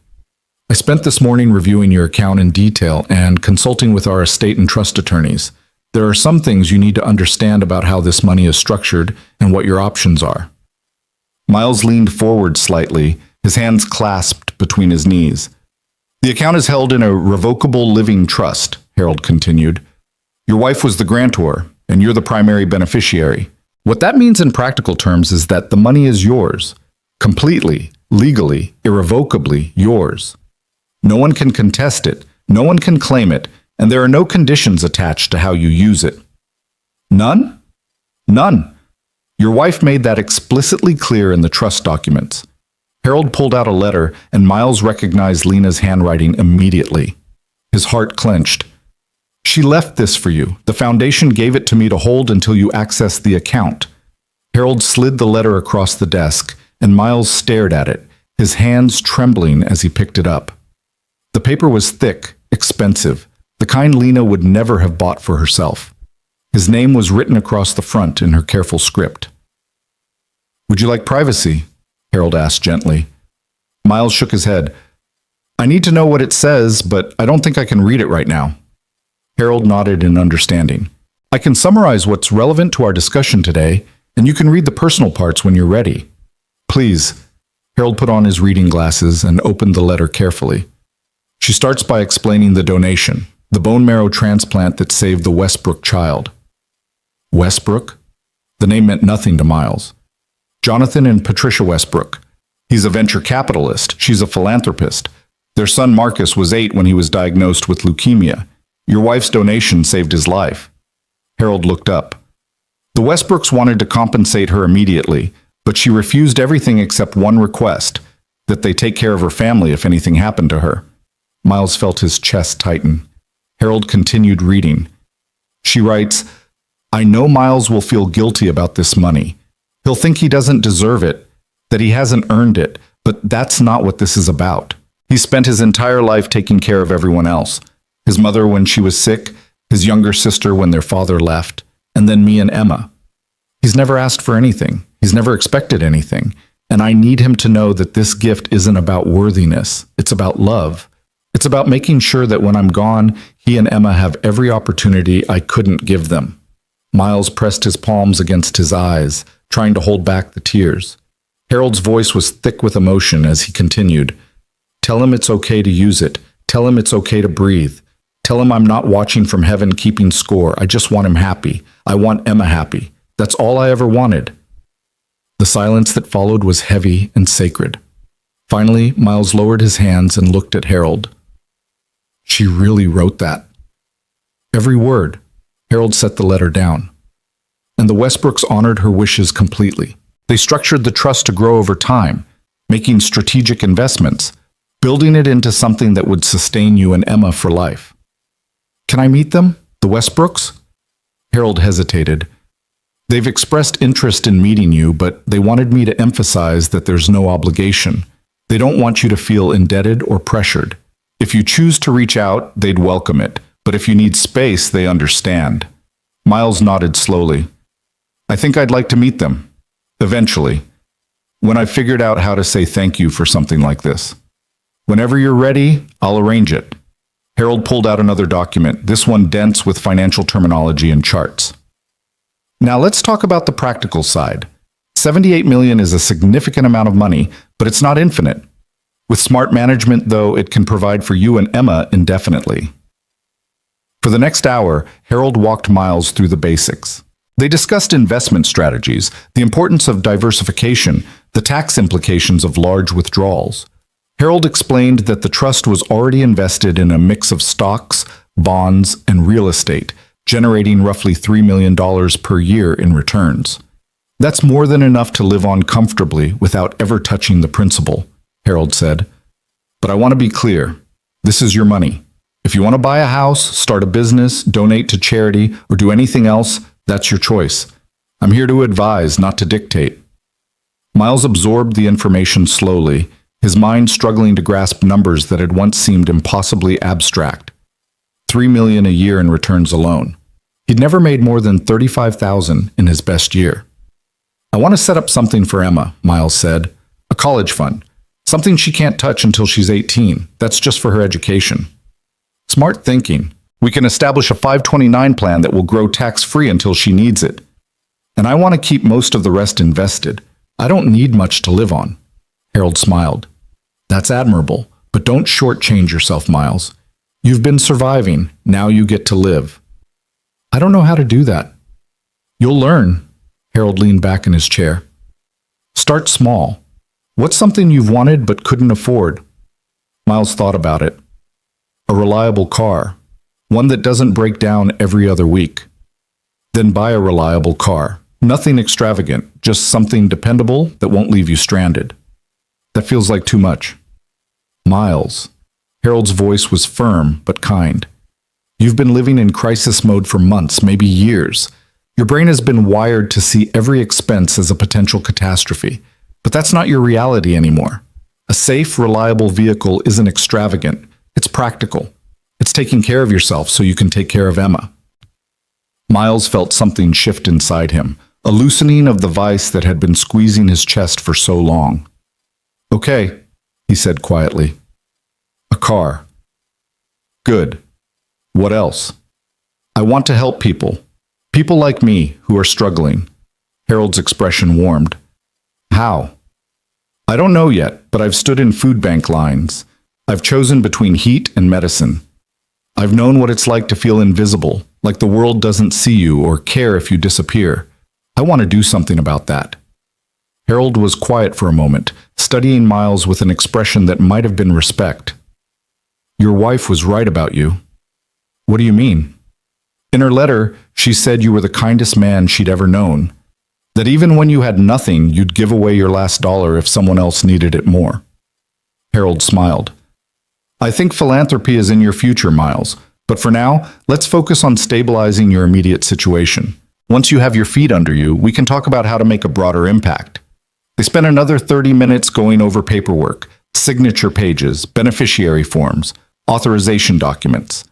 "I spent this morning reviewing your account in detail and consulting with our estate and trust attorneys. There are some things you need to understand about how this money is structured and what your options are." Miles leaned forward slightly, his hands clasped between his knees. "The account is held in a revocable living trust," Harold continued. "Your wife was the grantor, and you're the primary beneficiary. What that means in practical terms is that the money is yours, completely, legally, irrevocably yours. No one can contest it, no one can claim it, and there are no conditions attached to how you use it." "None?" "None. Your wife made that explicitly clear in the trust documents." Harold pulled out a letter, and Miles recognized Lena's handwriting immediately. His heart clenched. "She left this for you. The foundation gave it to me to hold until you access the account." Harold slid the letter across the desk, and Miles stared at it, his hands trembling as he picked it up. The paper was thick, expensive, the kind Lena would never have bought for herself. His name was written across the front in her careful script. "Would you like privacy?" Harold asked gently. Miles shook his head. "I need to know what it says, but I don't think I can read it right now." Harold nodded in understanding. "I can summarize what's relevant to our discussion today, and you can read the personal parts when you're ready." "Please." Harold put on his reading glasses and opened the letter carefully. She starts by explaining the donation, the bone marrow transplant that saved the Westbrook child. Westbrook? The name meant nothing to Miles. Jonathan and Patricia Westbrook. He's a venture capitalist. She's a philanthropist. Their son Marcus was 8 when he was diagnosed with leukemia. Your wife's donation saved his life. Harold looked up. The Westbrooks wanted to compensate her immediately, but she refused everything except one request, that they take care of her family if anything happened to her. Miles felt his chest tighten. Harold continued reading. She writes, "I know Miles will feel guilty about this money. He'll think he doesn't deserve it, that he hasn't earned it, but that's not what this is about. He spent his entire life taking care of everyone else. His mother when she was sick, his younger sister when their father left, and then me and Emma. He's never asked for anything. He's never expected anything. And I need him to know that this gift isn't about worthiness. It's about love. It's about making sure that when I'm gone, he and Emma have every opportunity I couldn't give them." Miles pressed his palms against his eyes, trying to hold back the tears. Harold's voice was thick with emotion as he continued. Tell him it's okay to use it. Tell him it's okay to breathe. Tell him I'm not watching from heaven keeping score. I just want him happy. I want Emma happy. That's all I ever wanted. The silence that followed was heavy and sacred. Finally, Miles lowered his hands and looked at Harold. She really wrote that. Every word. Harold set the letter down. And the Westbrooks honored her wishes completely. They structured the trust to grow over time, making strategic investments, building it into something that would sustain you and Emma for life. Can I meet them? The Westbrooks? Harold hesitated. They've expressed interest in meeting you, but they wanted me to emphasize that there's no obligation. They don't want you to feel indebted or pressured. If you choose to reach out, they'd welcome it, but if you need space, they understand. Miles nodded slowly. I think I'd like to meet them. Eventually. When I've figured out how to say thank you for something like this. Whenever you're ready, I'll arrange it. Harold pulled out another document, this one dense with financial terminology and charts. Now let's talk about the practical side. 78 million is a significant amount of money, but it's not infinite. With smart management, though, it can provide for you and Emma indefinitely. For the next hour, Harold walked Miles through the basics. They discussed investment strategies, the importance of diversification, the tax implications of large withdrawals. Harold explained that the trust was already invested in a mix of stocks, bonds, and real estate, generating roughly $3 million per year in returns. That's more than enough to live on comfortably without ever touching the principal, Harold said. But I want to be clear. This is your money. If you want to buy a house, start a business, donate to charity, or do anything else, that's your choice. I'm here to advise, not to dictate. Miles absorbed the information slowly, his mind struggling to grasp numbers that had once seemed impossibly abstract. $3 million a year in returns alone. He'd never made more than $35,000 in his best year. I want to set up something for Emma, Miles said. A college fund. Something she can't touch until she's 18. That's just for her education. Smart thinking. We can establish a 529 plan that will grow tax-free until she needs it. And I want to keep most of the rest invested. I don't need much to live on. Harold smiled. That's admirable, but don't shortchange yourself, Miles. You've been surviving. Now you get to live. I don't know how to do that. You'll learn. Harold leaned back in his chair. Start small. What's something you've wanted but couldn't afford? Miles thought about it. A reliable car. One that doesn't break down every other week. Then buy a reliable car. Nothing extravagant, just something dependable that won't leave you stranded. That feels like too much. Miles. Harold's voice was firm but kind. You've been living in crisis mode for months, maybe years. Your brain has been wired to see every expense as a potential catastrophe. But that's not your reality anymore. A safe, reliable vehicle isn't extravagant. It's practical. It's taking care of yourself so you can take care of Emma. Miles felt something shift inside him, a loosening of the vice that had been squeezing his chest for so long. Okay, he said quietly. A car. Good. What else? I want to help people. People like me who are struggling. Harold's expression warmed. How? I don't know yet, but I've stood in food bank lines. I've chosen between heat and medicine. I've known what it's like to feel invisible, like the world doesn't see you or care if you disappear. I want to do something about that. Harold was quiet for a moment, studying Miles with an expression that might have been respect. Your wife was right about you. What do you mean? In her letter, she said you were the kindest man she'd ever known. That even when you had nothing, you'd give away your last dollar if someone else needed it more. Harold smiled. I think philanthropy is in your future, Miles. But for now, let's focus on stabilizing your immediate situation. Once you have your feet under you, we can talk about how to make a broader impact. They spent another 30 minutes going over paperwork, signature pages, beneficiary forms, authorization documents.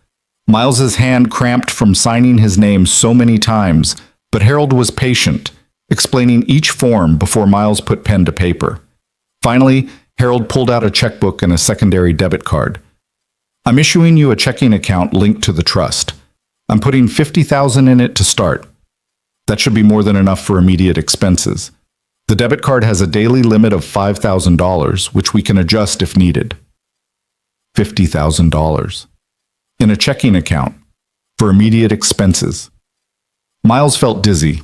Miles's hand cramped from signing his name so many times, but Harold was patient, explaining each form before Miles put pen to paper. Finally, Harold pulled out a checkbook and a secondary debit card. I'm issuing you a checking account linked to the trust. I'm putting $50,000 in it to start. That should be more than enough for immediate expenses. The debit card has a daily limit of $5,000, which we can adjust if needed. $50,000. In a checking account, for immediate expenses. Miles felt dizzy.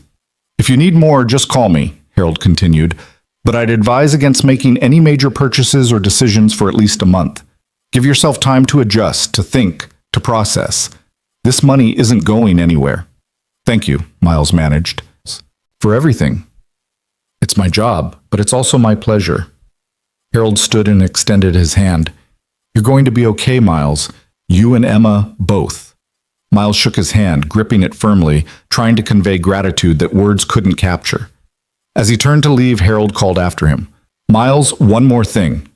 If you need more, just call me, Harold continued, but I'd advise against making any major purchases or decisions for at least a month. Give yourself time to adjust, to think, to process. This money isn't going anywhere. Thank you, Miles managed. For everything. It's my job, but it's also my pleasure. Harold stood and extended his hand. You're going to be okay, Miles. You and Emma, both. Miles shook his hand, gripping it firmly, trying to convey gratitude that words couldn't capture. As he turned to leave, Harold called after him. Miles, one more thing.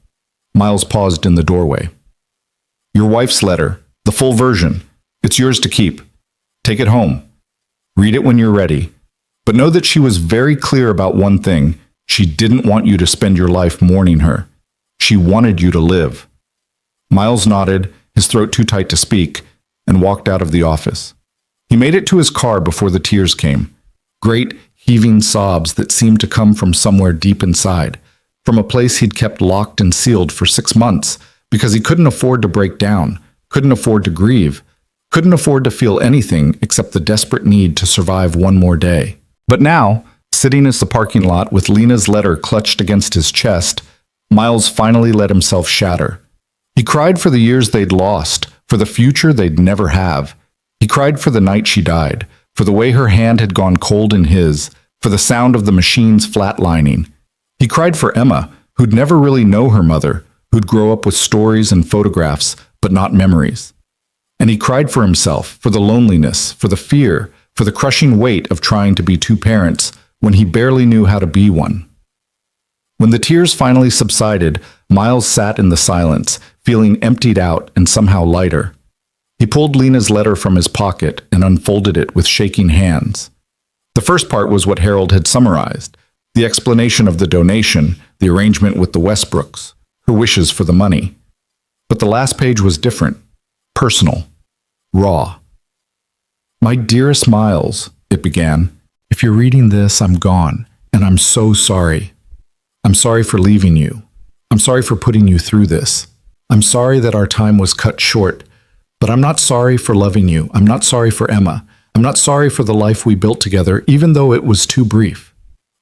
Miles paused in the doorway. Your wife's letter, the full version. It's yours to keep. Take it home. Read it when you're ready. But know that she was very clear about one thing. She didn't want you to spend your life mourning her. She wanted you to live. Miles nodded, his throat too tight to speak, and walked out of the office. He made it to his car before the tears came. Great, heaving sobs that seemed to come from somewhere deep inside, from a place he'd kept locked and sealed for 6 months, because he couldn't afford to break down, couldn't afford to grieve, couldn't afford to feel anything except the desperate need to survive one more day. But now, sitting in the parking lot with Lena's letter clutched against his chest, Miles finally let himself shatter. He cried for the years they'd lost, for the future they'd never have. He cried for the night she died, for the way her hand had gone cold in his, for the sound of the machine's flatlining. He cried for Emma, who'd never really know her mother, who'd grow up with stories and photographs, but not memories. And he cried for himself, for the loneliness, for the fear, for the crushing weight of trying to be two parents when he barely knew how to be one. When the tears finally subsided, Miles sat in the silence, feeling emptied out and somehow lighter. He pulled Lena's letter from his pocket and unfolded it with shaking hands. The first part was what Harold had summarized, the explanation of the donation, the arrangement with the Westbrooks, her wishes for the money. But the last page was different, personal, raw. My dearest Miles, it began, if you're reading this, I'm gone, and I'm so sorry. I'm sorry for leaving you. I'm sorry for putting you through this. I'm sorry that our time was cut short, but I'm not sorry for loving you. I'm not sorry for Emma. I'm not sorry for the life we built together, even though it was too brief.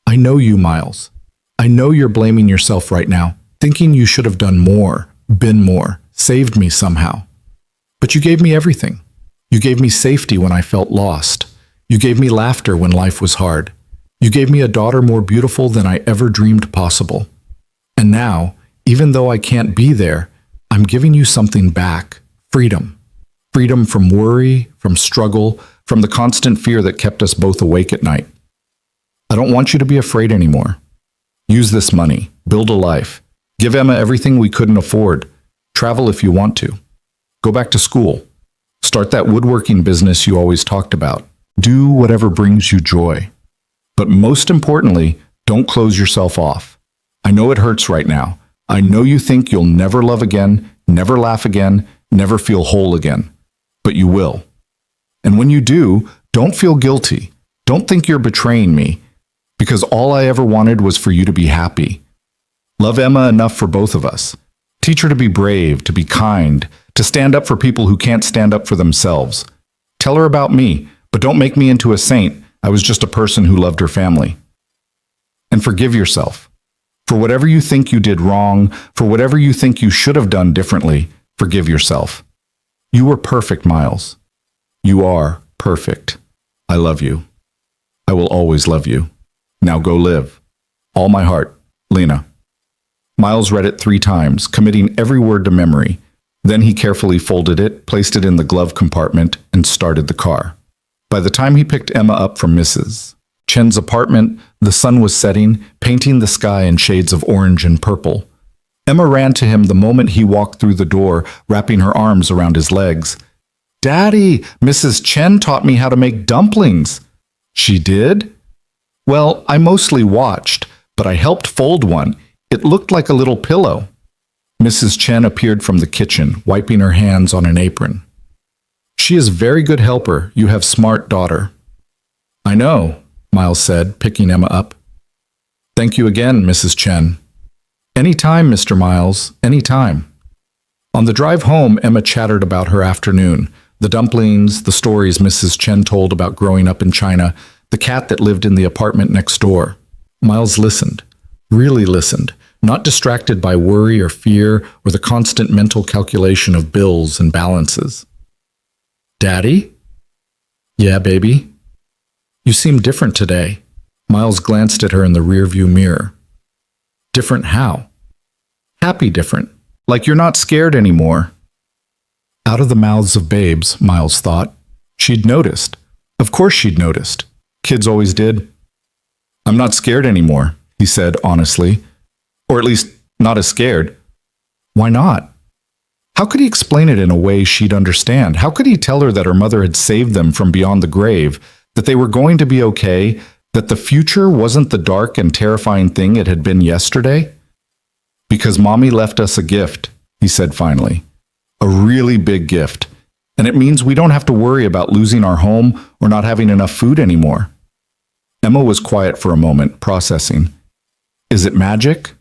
I know you, Miles. I know you're blaming yourself right now, thinking you should have done more, been more, saved me somehow. But you gave me everything. You gave me safety when I felt lost. You gave me laughter when life was hard. You gave me a daughter more beautiful than I ever dreamed possible. And now, even though I can't be there, I'm giving you something back. Freedom. Freedom from worry, from struggle, from the constant fear that kept us both awake at night. I don't want you to be afraid anymore. Use this money. Build a life. Give Emma everything we couldn't afford. Travel if you want to. Go back to school. Start that woodworking business you always talked about. Do whatever brings you joy. But most importantly, don't close yourself off. I know it hurts right now. I know you think you'll never love again, never laugh again, never feel whole again. But you will. And when you do, don't feel guilty. Don't think you're betraying me, because all I ever wanted was for you to be happy. Love Emma enough for both of us. Teach her to be brave, to be kind, to stand up for people who can't stand up for themselves. Tell her about me, but don't make me into a saint. I was just a person who loved her family. And forgive yourself. For whatever you think you did wrong, for whatever you think you should have done differently, forgive yourself. You were perfect, Miles. You are perfect. I love you. I will always love you. Now go live. All my heart, Lena. Miles read it 3 times, committing every word to memory. Then he carefully folded it, placed it in the glove compartment, and started the car. By the time he picked Emma up from Mrs. Chen's apartment, the sun was setting, painting the sky in shades of orange and purple. Emma ran to him the moment he walked through the door, wrapping her arms around his legs. "Daddy, Mrs. Chen taught me how to make dumplings." "She did?" "Well, I mostly watched, but I helped fold one. It looked like a little pillow." Mrs. Chen appeared from the kitchen, wiping her hands on an apron. "She is very good helper. You have smart daughter." "I know. Miles said, picking Emma up. Thank you again, Mrs. Chen. Any time, Mr. Miles, any time. On the drive home, Emma chattered about her afternoon, the dumplings, the stories Mrs. Chen told about growing up in China, the cat that lived in the apartment next door. Miles listened, really listened, not distracted by worry or fear or the constant mental calculation of bills and balances. Daddy? Yeah, baby? You seem different today. Miles glanced at her in the rearview mirror. Different how? Happy different. Like you're not scared anymore. Out of the mouths of babes, Miles thought. She'd noticed. Of course she'd noticed. Kids always did. I'm not scared anymore, he said honestly. Or at least, not as scared. Why not? How could he explain it in a way she'd understand? How could he tell her that her mother had saved them from beyond the grave, that they were going to be okay, that the future wasn't the dark and terrifying thing it had been yesterday? Because Mommy left us a gift, he said finally. A really big gift. And it means we don't have to worry about losing our home or not having enough food anymore. Emma was quiet for a moment, processing. Is it magic?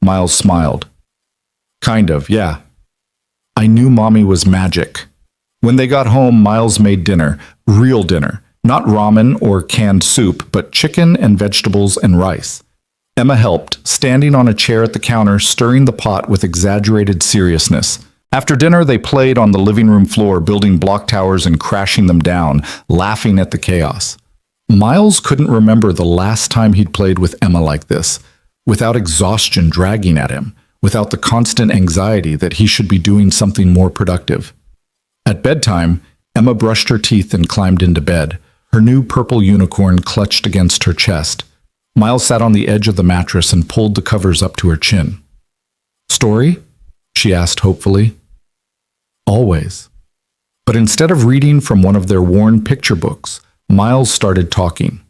Miles smiled. Kind of, yeah. I knew Mommy was magic. When they got home, Miles made dinner, real dinner, not ramen or canned soup, but chicken and vegetables and rice. Emma helped, standing on a chair at the counter, stirring the pot with exaggerated seriousness. After dinner, they played on the living room floor, building block towers and crashing them down, laughing at the chaos. Miles couldn't remember the last time he'd played with Emma like this, without exhaustion dragging at him, without the constant anxiety that he should be doing something more productive. At bedtime, Emma brushed her teeth and climbed into bed, her new purple unicorn clutched against her chest. Miles sat on the edge of the mattress and pulled the covers up to her chin. Story? She asked hopefully. Always. But instead of reading from one of their worn picture books, Miles started talking.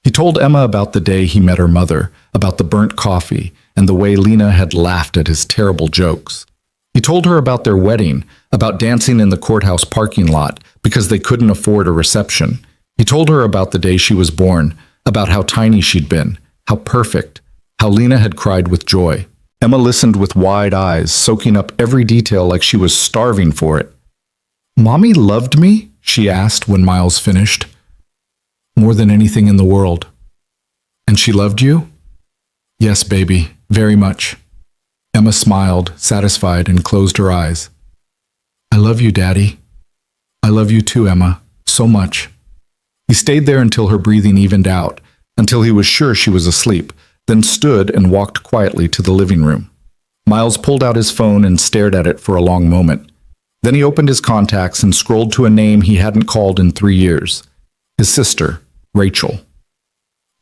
He told Emma about the day he met her mother, about the burnt coffee, and the way Lena had laughed at his terrible jokes. He told her about their wedding, about dancing in the courthouse parking lot because they couldn't afford a reception. He told her about the day she was born, about how tiny she'd been, how perfect, how Lena had cried with joy. Emma listened with wide eyes, soaking up every detail like she was starving for it. Mommy loved me? She asked when Miles finished. More than anything in the world. And she loved you? Yes, baby, very much. Emma smiled, satisfied, and closed her eyes. I love you, Daddy. I love you too, Emma, so much. He stayed there until her breathing evened out, until he was sure she was asleep, then stood and walked quietly to the living room. Miles pulled out his phone and stared at it for a long moment. Then he opened his contacts and scrolled to a name he hadn't called in 3 years. His sister, Rachel.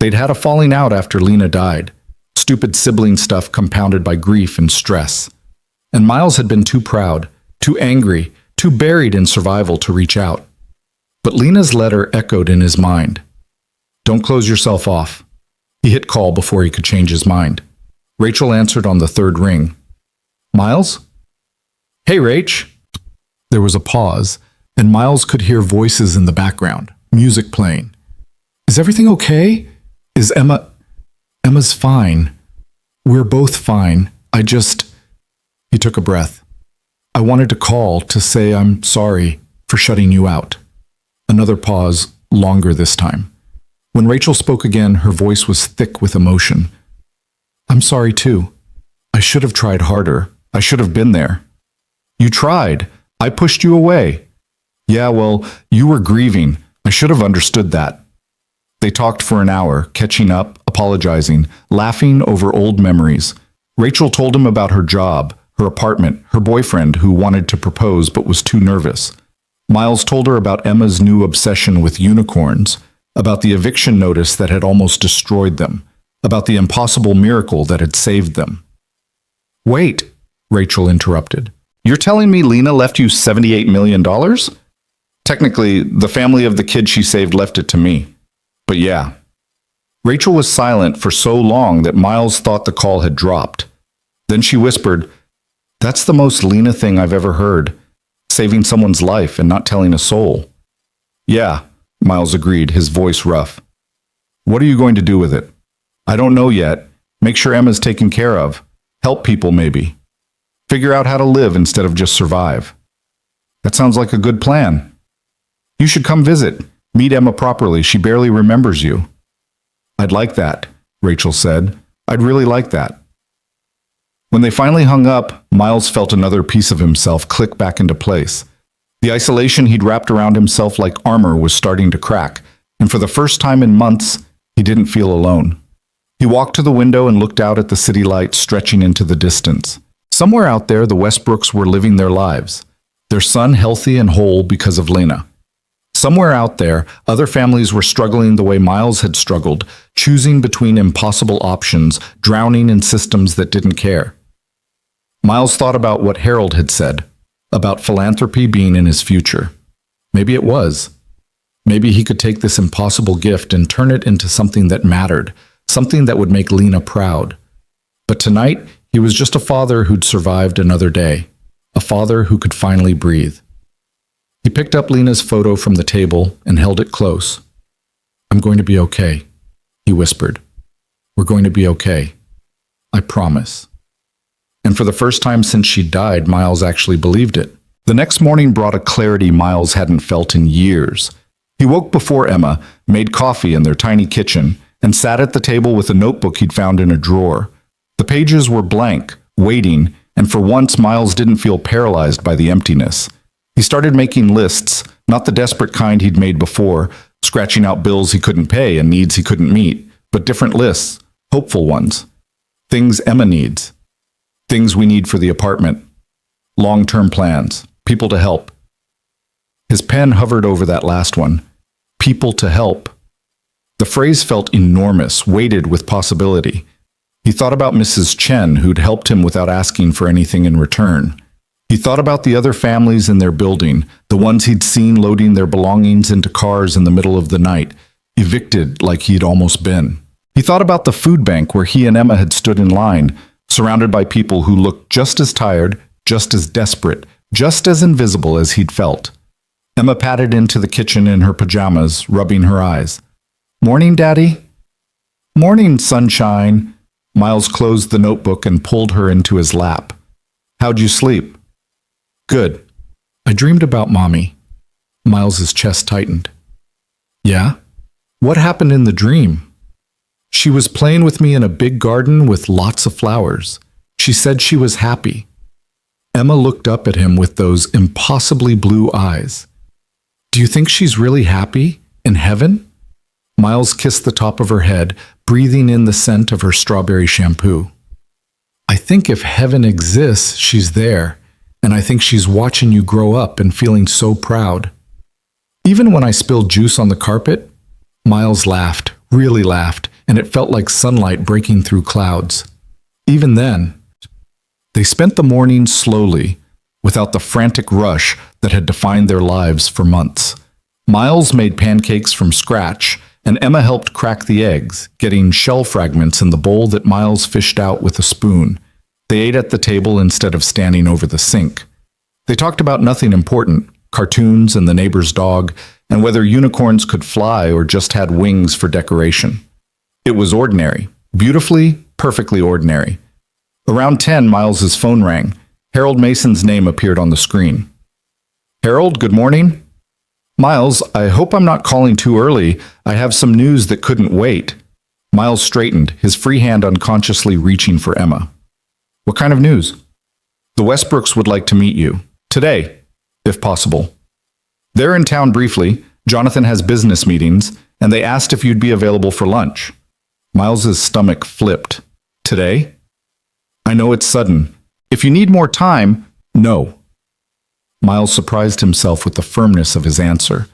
They'd had a falling out after Lena died. Stupid sibling stuff compounded by grief and stress. And Miles had been too proud, too angry, too buried in survival to reach out. But Lena's letter echoed in his mind. Don't close yourself off. He hit call before he could change his mind. Rachel answered on the third ring. Miles? Hey, Rach. There was a pause, and Miles could hear voices in the background, music playing. Is everything okay? Is Emma... Emma's fine. We're both fine. He took a breath. I wanted to call to say I'm sorry for shutting you out. Another pause, longer this time. When Rachel spoke again, her voice was thick with emotion. I'm sorry too. I should have tried harder. I should have been there. You tried. I pushed you away. Yeah, well, you were grieving. I should have understood that. They talked for an hour, catching up, apologizing, laughing over old memories. Rachel told him about her job, her apartment, her boyfriend who wanted to propose but was too nervous. Miles told her about Emma's new obsession with unicorns, about the eviction notice that had almost destroyed them, about the impossible miracle that had saved them. Wait, Rachel interrupted. You're telling me Lena left you $78 million? Technically, the family of the kid she saved left it to me. But yeah. Rachel was silent for so long that Miles thought the call had dropped. Then she whispered, That's the most Lena thing I've ever heard. Saving someone's life and not telling a soul. Yeah, Miles agreed, his voice rough. What are you going to do with it? I don't know yet. Make sure Emma's taken care of. Help people, maybe. Figure out how to live instead of just survive. That sounds like a good plan. You should come visit. Meet Emma properly. She barely remembers you. I'd like that, Rachel said. I'd really like that. When they finally hung up, Miles felt another piece of himself click back into place. The isolation he'd wrapped around himself like armor was starting to crack, and for the first time in months, he didn't feel alone. He walked to the window and looked out at the city lights stretching into the distance. Somewhere out there, the Westbrooks were living their lives, their son healthy and whole because of Lena. Somewhere out there, other families were struggling the way Miles had struggled, choosing between impossible options, drowning in systems that didn't care. Miles thought about what Harold had said, about philanthropy being in his future. Maybe it was. Maybe he could take this impossible gift and turn it into something that mattered, something that would make Lena proud. But tonight, he was just a father who'd survived another day, a father who could finally breathe. He picked up Lena's photo from the table and held it close. I'm going to be okay, he whispered. We're going to be okay. I promise. And for the first time since she died, Miles actually believed it. The next morning brought a clarity Miles hadn't felt in years. He woke before Emma, made coffee in their tiny kitchen, and sat at the table with a notebook he'd found in a drawer. The pages were blank, waiting, and for once Miles didn't feel paralyzed by the emptiness. He started making lists, not the desperate kind he'd made before, scratching out bills he couldn't pay and needs he couldn't meet, but different lists, hopeful ones. Things Emma needs. Things we need for the apartment. Long-term plans. People to help. His pen hovered over that last one. People to help. The phrase felt enormous, weighted with possibility. He thought about Mrs. Chen, who'd helped him without asking for anything in return. He thought about the other families in their building, the ones he'd seen loading their belongings into cars in the middle of the night, evicted like he'd almost been. He thought about the food bank where he and Emma had stood in line, surrounded by people who looked just as tired, just as desperate, just as invisible as he'd felt. Emma padded into the kitchen in her pajamas, rubbing her eyes. Morning, Daddy? Morning, sunshine. Miles closed the notebook and pulled her into his lap. How'd you sleep? Good. I dreamed about Mommy. Miles's chest tightened. Yeah? What happened in the dream? She was playing with me in a big garden with lots of flowers. She said she was happy. Emma looked up at him with those impossibly blue eyes. Do you think she's really happy? In heaven? Miles kissed the top of her head, breathing in the scent of her strawberry shampoo. I think if heaven exists, she's there, and I think she's watching you grow up and feeling so proud. Even when I spilled juice on the carpet, Miles laughed, really laughed, and it felt like sunlight breaking through clouds. Even then, they spent the morning slowly, without the frantic rush that had defined their lives for months. Miles made pancakes from scratch, and Emma helped crack the eggs, getting shell fragments in the bowl that Miles fished out with a spoon. They ate at the table instead of standing over the sink. They talked about nothing important, cartoons and the neighbor's dog, and whether unicorns could fly or just had wings for decoration. It was ordinary, beautifully, perfectly ordinary. Around 10, Miles's phone rang. Harold Mason's name appeared on the screen. Harold, good morning. Miles, I hope I'm not calling too early. I have some news that couldn't wait. Miles straightened, his free hand unconsciously reaching for Emma. What kind of news? The Westbrooks would like to meet you. Today, if possible. They're in town briefly. Jonathan has business meetings, and they asked if you'd be available for lunch. Miles's stomach flipped. Today? I know it's sudden. If you need more time, no. Miles surprised himself with the firmness of his answer.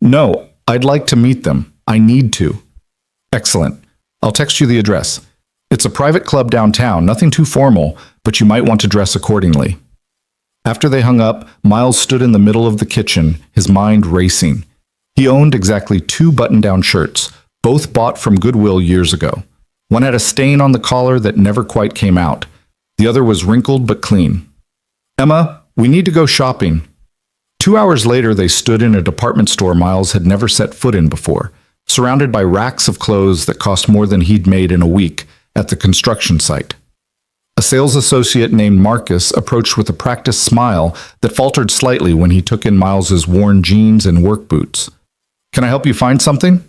No, I'd like to meet them. I need to. Excellent. I'll text you the address. It's a private club downtown, nothing too formal, but you might want to dress accordingly. After they hung up, Miles stood in the middle of the kitchen, his mind racing. He owned exactly 2 button-down shirts, both bought from Goodwill years ago. One had a stain on the collar that never quite came out. The other was wrinkled but clean. Emma, we need to go shopping. 2 hours later, they stood in a department store Miles had never set foot in before. surrounded by racks of clothes that cost more than he'd made in a week at the construction site. A sales associate named Marcus approached with a practiced smile that faltered slightly when he took in Miles's worn jeans and work boots. "Can I help you find something?"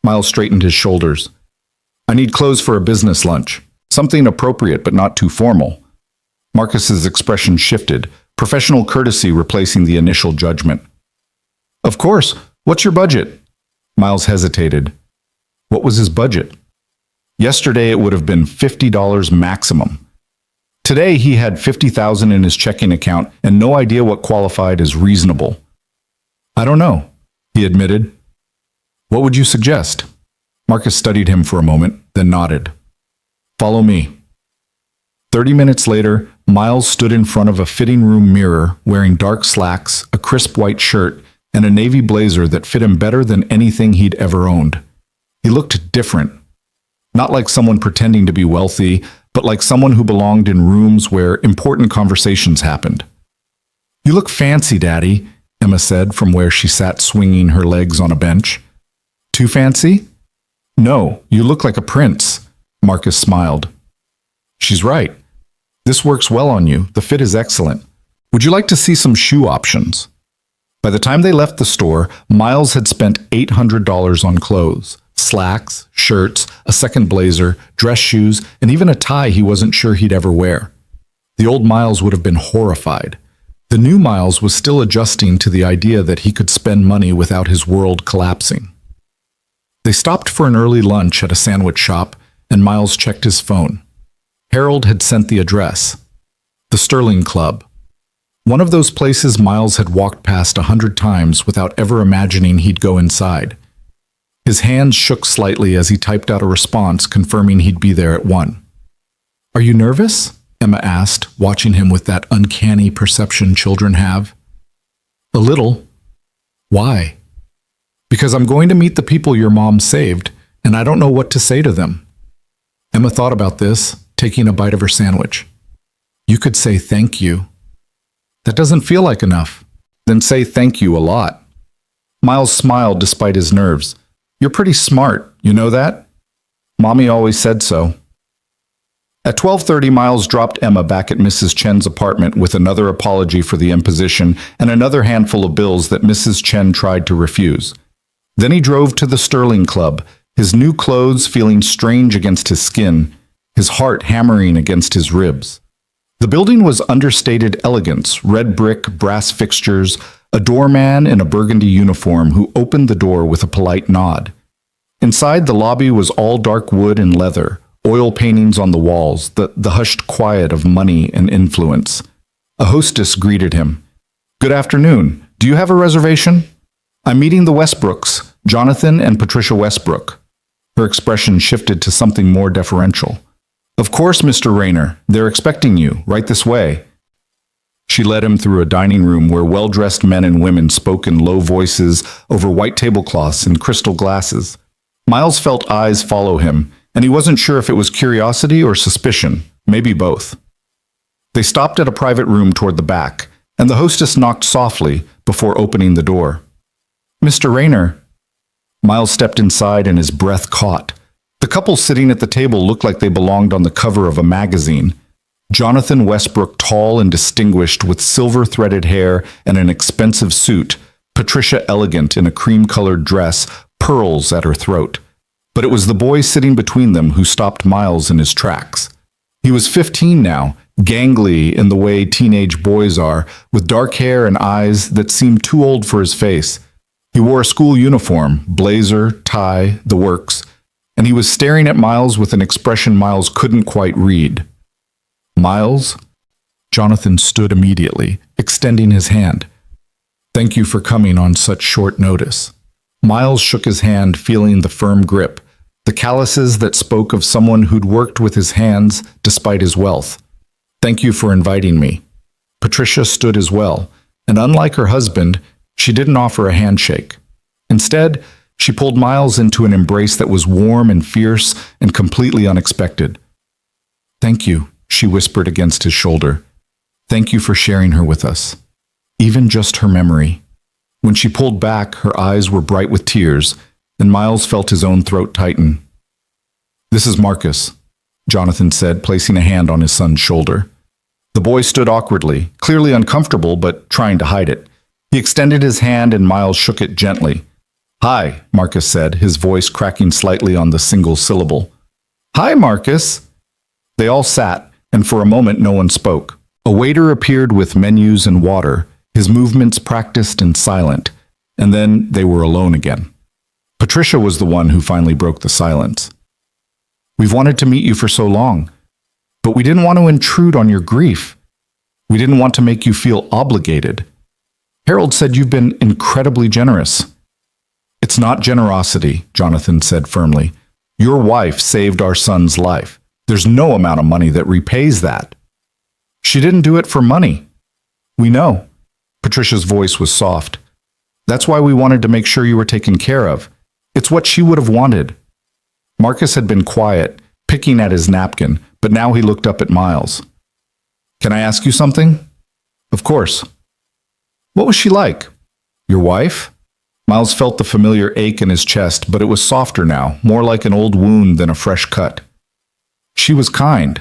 Miles straightened his shoulders. "I need clothes for a business lunch. Something appropriate but not too formal." Marcus's expression shifted, professional courtesy replacing the initial judgment. "Of course. What's your budget?" Miles hesitated. What was his budget? Yesterday it would have been $50 maximum. Today he had $50,000 in his checking account and no idea what qualified as reasonable. "I don't know," he admitted. "What would you suggest?" Marcus studied him for a moment, then nodded. "Follow me." 30 minutes later, Miles stood in front of a fitting room mirror, wearing dark slacks, a crisp white shirt, and a navy blazer that fit him better than anything he'd ever owned. He looked different. Not like someone pretending to be wealthy, but like someone who belonged in rooms where important conversations happened. "You look fancy, Daddy," Emma said from where she sat swinging her legs on a bench. "Too fancy?" "No, you look like a prince," Marcus smiled. "She's right. This works well on you. The fit is excellent. Would you like to see some shoe options?" By the time they left the store, Miles had spent $800 on clothes. Slacks, shirts, a second blazer, dress shoes, and even a tie he wasn't sure he'd ever wear. The old Miles would have been horrified. The new Miles was still adjusting to the idea that he could spend money without his world collapsing. They stopped for an early lunch at a sandwich shop, and Miles checked his phone. Harold had sent the address. The Sterling Club. One of those places Miles had walked past 100 times without ever imagining he'd go inside. His hands shook slightly as he typed out a response confirming he'd be there at 1. "Are you nervous?" Emma asked, watching him with that uncanny perception children have. "A little." "Why?" "Because I'm going to meet the people your mom saved, and I don't know what to say to them." Emma thought about this, taking a bite of her sandwich. "You could say thank you." "That doesn't feel like enough." "Then say thank you a lot." Miles smiled despite his nerves. "You're pretty smart, you know that?" "Mommy always said so." At 12:30, Miles dropped Emma back at Mrs. Chen's apartment with another apology for the imposition and another handful of bills that Mrs. Chen tried to refuse. Then he drove to the Sterling Club, his new clothes feeling strange against his skin, his heart hammering against his ribs. The building was understated elegance, red brick, brass fixtures, a doorman in a burgundy uniform who opened the door with a polite nod. Inside, the lobby was all dark wood and leather, oil paintings on the walls, the hushed quiet of money and influence. A hostess greeted him. "Good afternoon. Do you have a reservation?" "I'm meeting the Westbrooks, Jonathan and Patricia Westbrook." Her expression shifted to something more deferential. "Of course, Mr. Rayner. They're expecting you. Right this way." She led him through a dining room where well-dressed men and women spoke in low voices over white tablecloths and crystal glasses. Miles felt eyes follow him, and he wasn't sure if it was curiosity or suspicion, maybe both. They stopped at a private room toward the back, and the hostess knocked softly before opening the door. "Mr. Rayner." Miles stepped inside and his breath caught. The couple sitting at the table looked like they belonged on the cover of a magazine. Jonathan Westbrook, tall and distinguished with silver-threaded hair and an expensive suit, Patricia elegant in a cream-colored dress, pearls at her throat. But it was the boy sitting between them who stopped Miles in his tracks. He was 15 now, gangly in the way teenage boys are, with dark hair and eyes that seemed too old for his face. He wore a school uniform, blazer, tie, the works, and he was staring at Miles with an expression Miles couldn't quite read. "Miles?" Jonathan stood immediately, extending his hand. "Thank you for coming on such short notice." Miles shook his hand, feeling the firm grip, the calluses that spoke of someone who'd worked with his hands despite his wealth. "Thank you for inviting me." Patricia stood as well, and unlike her husband, she didn't offer a handshake. Instead, she pulled Miles into an embrace that was warm and fierce and completely unexpected. "Thank you," she whispered against his shoulder. "Thank you for sharing her with us. Even just her memory." When she pulled back, her eyes were bright with tears, and Miles felt his own throat tighten. "This is Marcus," Jonathan said, placing a hand on his son's shoulder. The boy stood awkwardly, clearly uncomfortable but trying to hide it. He extended his hand and Miles shook it gently. "Hi," Marcus said, his voice cracking slightly on the single syllable. "Hi, Marcus." They all sat, and for a moment no one spoke. A waiter appeared with menus and water, his movements practiced and silent, and then they were alone again. Patricia was the one who finally broke the silence. "We've wanted to meet you for so long, but we didn't want to intrude on your grief. We didn't want to make you feel obligated. Harold said you've been incredibly generous." "It's not generosity," Jonathan said firmly. "Your wife saved our son's life. There's no amount of money that repays that." "She didn't do it for money." "We know." Patricia's voice was soft. "That's why we wanted to make sure you were taken care of. It's what she would have wanted." Marcus had been quiet, picking at his napkin, but now he looked up at Miles. "Can I ask you something?" "Of course." "What was she like?" "Your wife?" Miles felt the familiar ache in his chest, but it was softer now, more like an old wound than a fresh cut. "She was kind.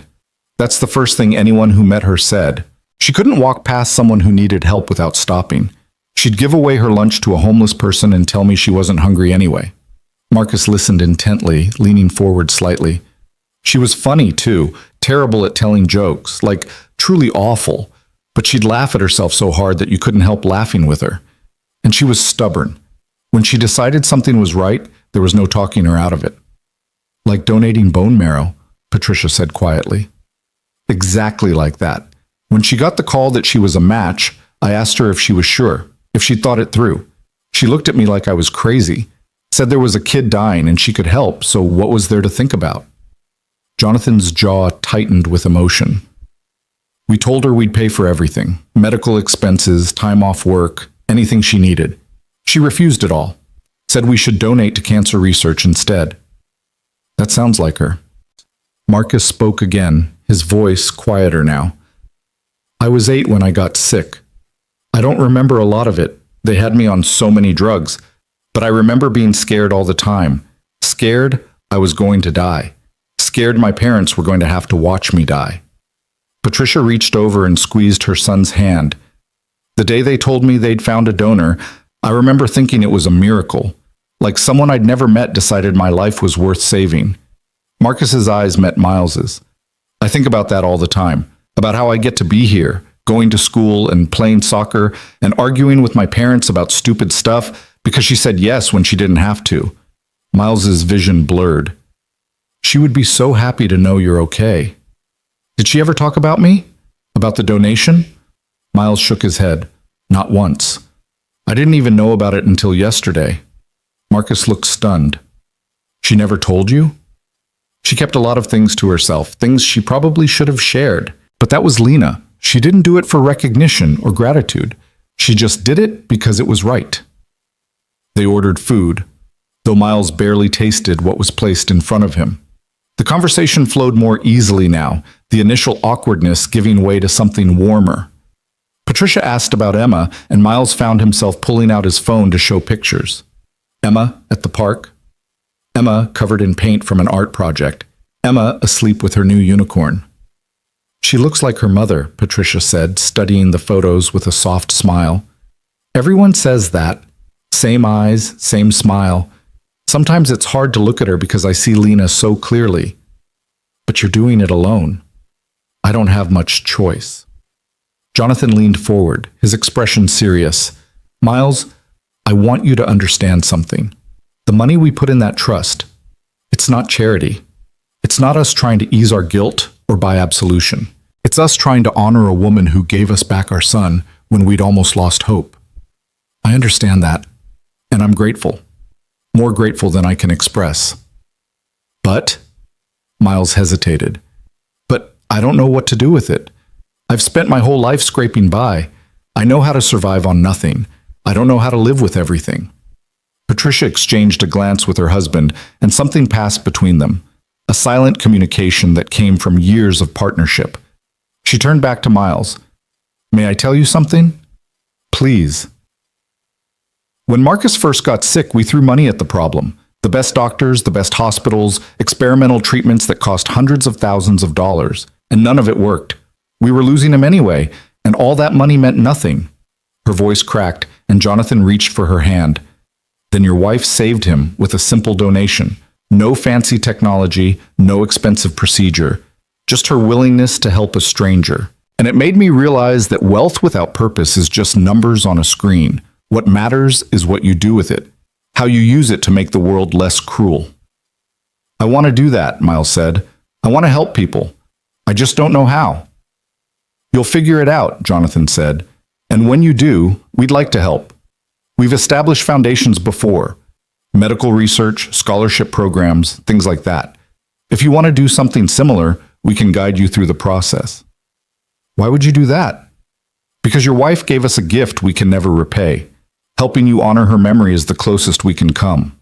That's the first thing anyone who met her said. She couldn't walk past someone who needed help without stopping. She'd give away her lunch to a homeless person and tell me she wasn't hungry anyway." Marcus listened intently, leaning forward slightly. "She was funny, too, terrible at telling jokes, like truly awful, but she'd laugh at herself so hard that you couldn't help laughing with her. And she was stubborn. When she decided something was right, there was no talking her out of it." "Like donating bone marrow," Patricia said quietly. "Exactly like that. When she got the call that she was a match, I asked her if she was sure, if she'd thought it through. She looked at me like I was crazy, said there was a kid dying and she could help, so what was there to think about?" Jonathan's jaw tightened with emotion. "We told her we'd pay for everything, medical expenses, time off work, anything she needed. She refused it all, said we should donate to cancer research instead." "That sounds like her." Marcus spoke again, his voice quieter now. "I was 8 when I got sick. I don't remember a lot of it. They had me on so many drugs. But I remember being scared all the time. Scared I was going to die. Scared my parents were going to have to watch me die." Patricia reached over and squeezed her son's hand. "The day they told me they'd found a donor, I remember thinking it was a miracle. Like someone I'd never met decided my life was worth saving." Marcus's eyes met Miles's. "I think about that all the time, about how I get to be here, going to school and playing soccer and arguing with my parents about stupid stuff because she said yes when she didn't have to." Miles's vision blurred. "She would be so happy to know you're okay." "Did she ever talk about me? About the donation?" Miles shook his head. "Not once. I didn't even know about it until yesterday." Marcus looked stunned. "She never told you?" "She kept a lot of things to herself, things she probably should have shared. But that was Lena. She didn't do it for recognition or gratitude. She just did it because it was right." They ordered food, though Miles barely tasted what was placed in front of him. The conversation flowed more easily now, the initial awkwardness giving way to something warmer. Patricia asked about Emma, and Miles found himself pulling out his phone to show pictures. Emma at the park. Emma covered in paint from an art project. Emma asleep with her new unicorn. "She looks like her mother," Patricia said, studying the photos with a soft smile. "Everyone says that. Same eyes, same smile. Sometimes it's hard to look at her because I see Lena so clearly. But you're doing it alone. I don't have much choice." Jonathan leaned forward, his expression serious. "Miles, I want you to understand something. The money we put in that trust, it's not charity. It's not us trying to ease our guilt or buy absolution. It's us trying to honor a woman who gave us back our son when we'd almost lost hope. I understand that, and I'm grateful. More grateful than I can express." "But," Miles hesitated, "but I don't know what to do with it. I've spent my whole life scraping by. I know how to survive on nothing. I don't know how to live with everything." Patricia exchanged a glance with her husband, and something passed between them, a silent communication that came from years of partnership. She turned back to Miles. "May I tell you something?" "Please." "When Marcus first got sick, we threw money at the problem. The best doctors, the best hospitals, experimental treatments that cost hundreds of thousands of dollars, and none of it worked. We were losing him anyway, and all that money meant nothing. Her voice cracked, and Jonathan reached for her hand. Then your wife saved him with a simple donation. No fancy technology, no expensive procedure, just her willingness to help a stranger. And it made me realize that wealth without purpose is just numbers on a screen. What matters is what you do with it, how you use it to make the world less cruel. I want to do that, Miles said. I want to help people. I just don't know how. You'll figure it out, Jonathan said. And when you do, we'd like to help. We've established foundations before. Medical research, scholarship programs, things like that. If you want to do something similar, we can guide you through the process. Why would you do that? Because your wife gave us a gift we can never repay. Helping you honor her memory is the closest we can come.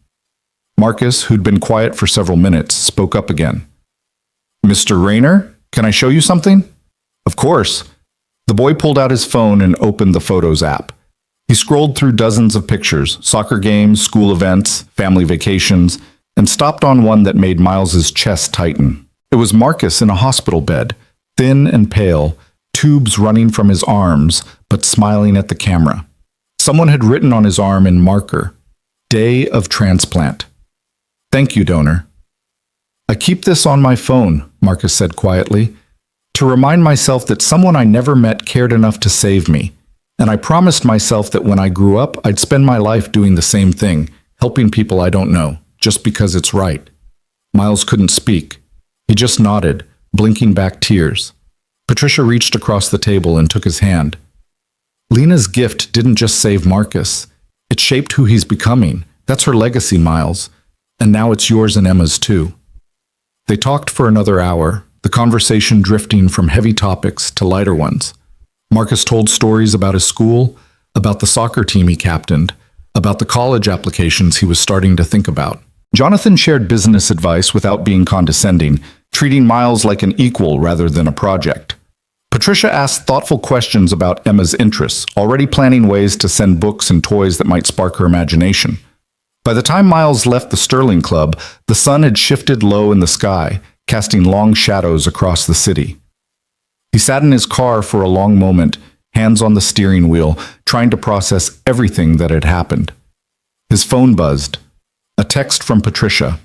Marcus, who'd been quiet for several minutes, spoke up again. Mr. Rayner, can I show you something? Of course. The boy pulled out his phone and opened the Photos app. He scrolled through dozens of pictures, soccer games, school events, family vacations, and stopped on one that made Miles's chest tighten. It was Marcus in a hospital bed, thin and pale, tubes running from his arms, but smiling at the camera. Someone had written on his arm in marker, "Day of transplant." Thank you, donor. I keep this on my phone, Marcus said quietly, to remind myself that someone I never met cared enough to save me. And I promised myself that when I grew up, I'd spend my life doing the same thing, helping people I don't know, just because it's right. Miles couldn't speak. He just nodded, blinking back tears. Patricia reached across the table and took his hand. Lena's gift didn't just save Marcus. It shaped who he's becoming. That's her legacy, Miles. And now it's yours and Emma's too. They talked for another hour, the conversation drifting from heavy topics to lighter ones. Marcus told stories about his school, about the soccer team he captained, about the college applications he was starting to think about. Jonathan shared business advice without being condescending, treating Miles like an equal rather than a project. Patricia asked thoughtful questions about Emma's interests, already planning ways to send books and toys that might spark her imagination. By the time Miles left the Sterling Club, the sun had shifted low in the sky, casting long shadows across the city. He sat in his car for a long moment, hands on the steering wheel, trying to process everything that had happened. His phone buzzed. A text from Patricia.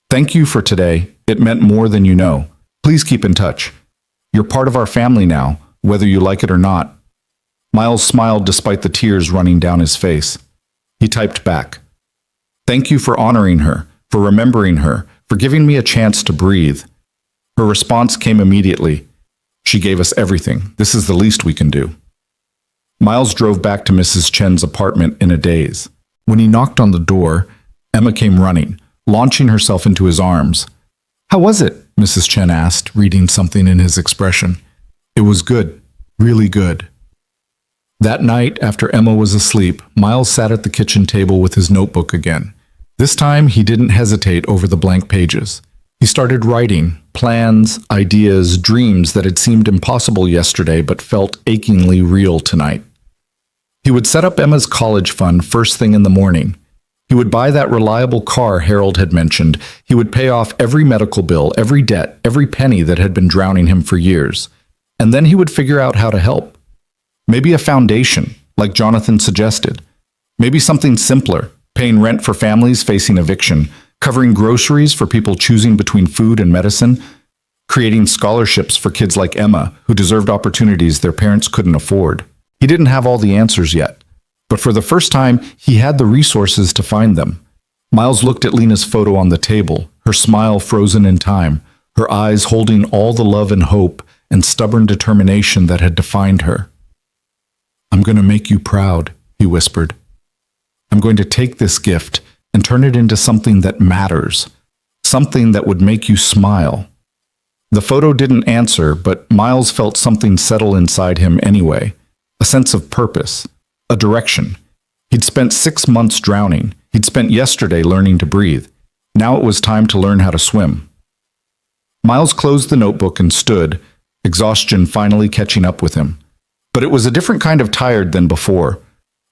Thank you for today. It meant more than you know. Please keep in touch. You're part of our family now, whether you like it or not. Miles smiled despite the tears running down his face. He typed back. Thank you for honoring her, for remembering her, for giving me a chance to breathe. Her response came immediately. She gave us everything. This is the least we can do. Miles drove back to Mrs. Chen's apartment in a daze. When he knocked on the door, Emma came running, launching herself into his arms. How was it? Mrs. Chen asked, reading something in his expression. It was good, really good. That night, after Emma was asleep, Miles sat at the kitchen table with his notebook again. This time, he didn't hesitate over the blank pages. He started writing, plans, ideas, dreams that had seemed impossible yesterday but felt achingly real tonight. He would set up Emma's college fund first thing in the morning. He would buy that reliable car Harold had mentioned. He would pay off every medical bill, every debt, every penny that had been drowning him for years. And then he would figure out how to help. Maybe a foundation, like Jonathan suggested. Maybe something simpler, paying rent for families facing eviction, covering groceries for people choosing between food and medicine, creating scholarships for kids like Emma who deserved opportunities their parents couldn't afford. He didn't have all the answers yet, but for the first time, he had the resources to find them. Miles looked at Lena's photo on the table, her smile frozen in time, her eyes holding all the love and hope and stubborn determination that had defined her. I'm going to make you proud, he whispered. I'm going to take this gift and turn it into something that matters, something that would make you smile. The photo didn't answer, but Miles felt something settle inside him anyway, a sense of purpose, a direction. He'd spent 6 months drowning. He'd spent yesterday learning to breathe. Now it was time to learn how to swim. Miles closed the notebook and stood, exhaustion finally catching up with him. But it was a different kind of tired than before.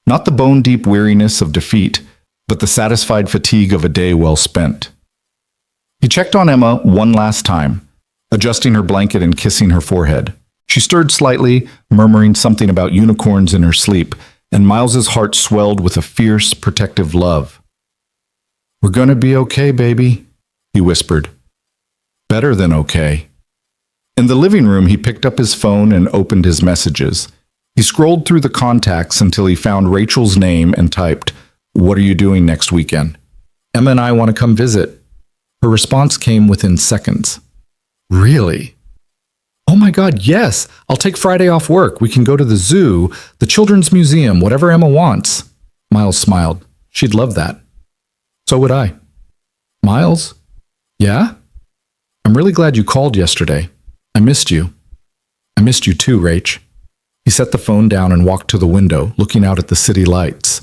Not the bone-deep weariness of defeat, but the satisfied fatigue of a day well spent. He checked on Emma one last time, adjusting her blanket and kissing her forehead. She stirred slightly, murmuring something about unicorns in her sleep, and Miles's heart swelled with a fierce, protective love. "We're gonna be okay, baby," he whispered. "Better than okay." In the living room, he picked up his phone and opened his messages. He scrolled through the contacts until he found Rachel's name and typed, "What are you doing next weekend?" "Emma and I want to come visit." Her response came within seconds. "Really?" "Oh my God, yes! I'll take Friday off work. We can go to the zoo, the children's museum, whatever Emma wants." Miles smiled. She'd love that. So would I. "Miles? Yeah? I'm really glad you called yesterday. I missed you." "I missed you too, Rach." He set the phone down and walked to the window, looking out at the city lights.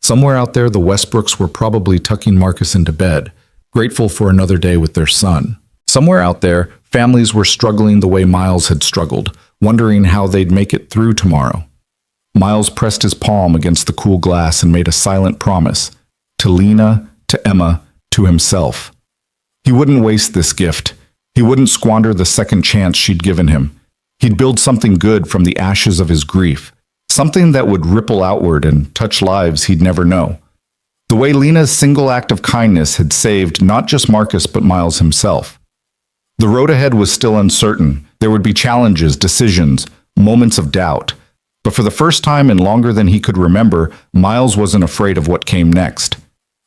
Somewhere out there, the Westbrooks were probably tucking Marcus into bed, grateful for another day with their son. Somewhere out there, families were struggling the way Miles had struggled, wondering how they'd make it through tomorrow. Miles pressed his palm against the cool glass and made a silent promise, to Lena, to Emma, to himself. He wouldn't waste this gift. He wouldn't squander the second chance she'd given him. He'd build something good from the ashes of his grief, something that would ripple outward and touch lives he'd never know. The way Lena's single act of kindness had saved not just Marcus but Miles himself. The road ahead was still uncertain. There would be challenges, decisions, moments of doubt. But for the first time in longer than he could remember, Miles wasn't afraid of what came next.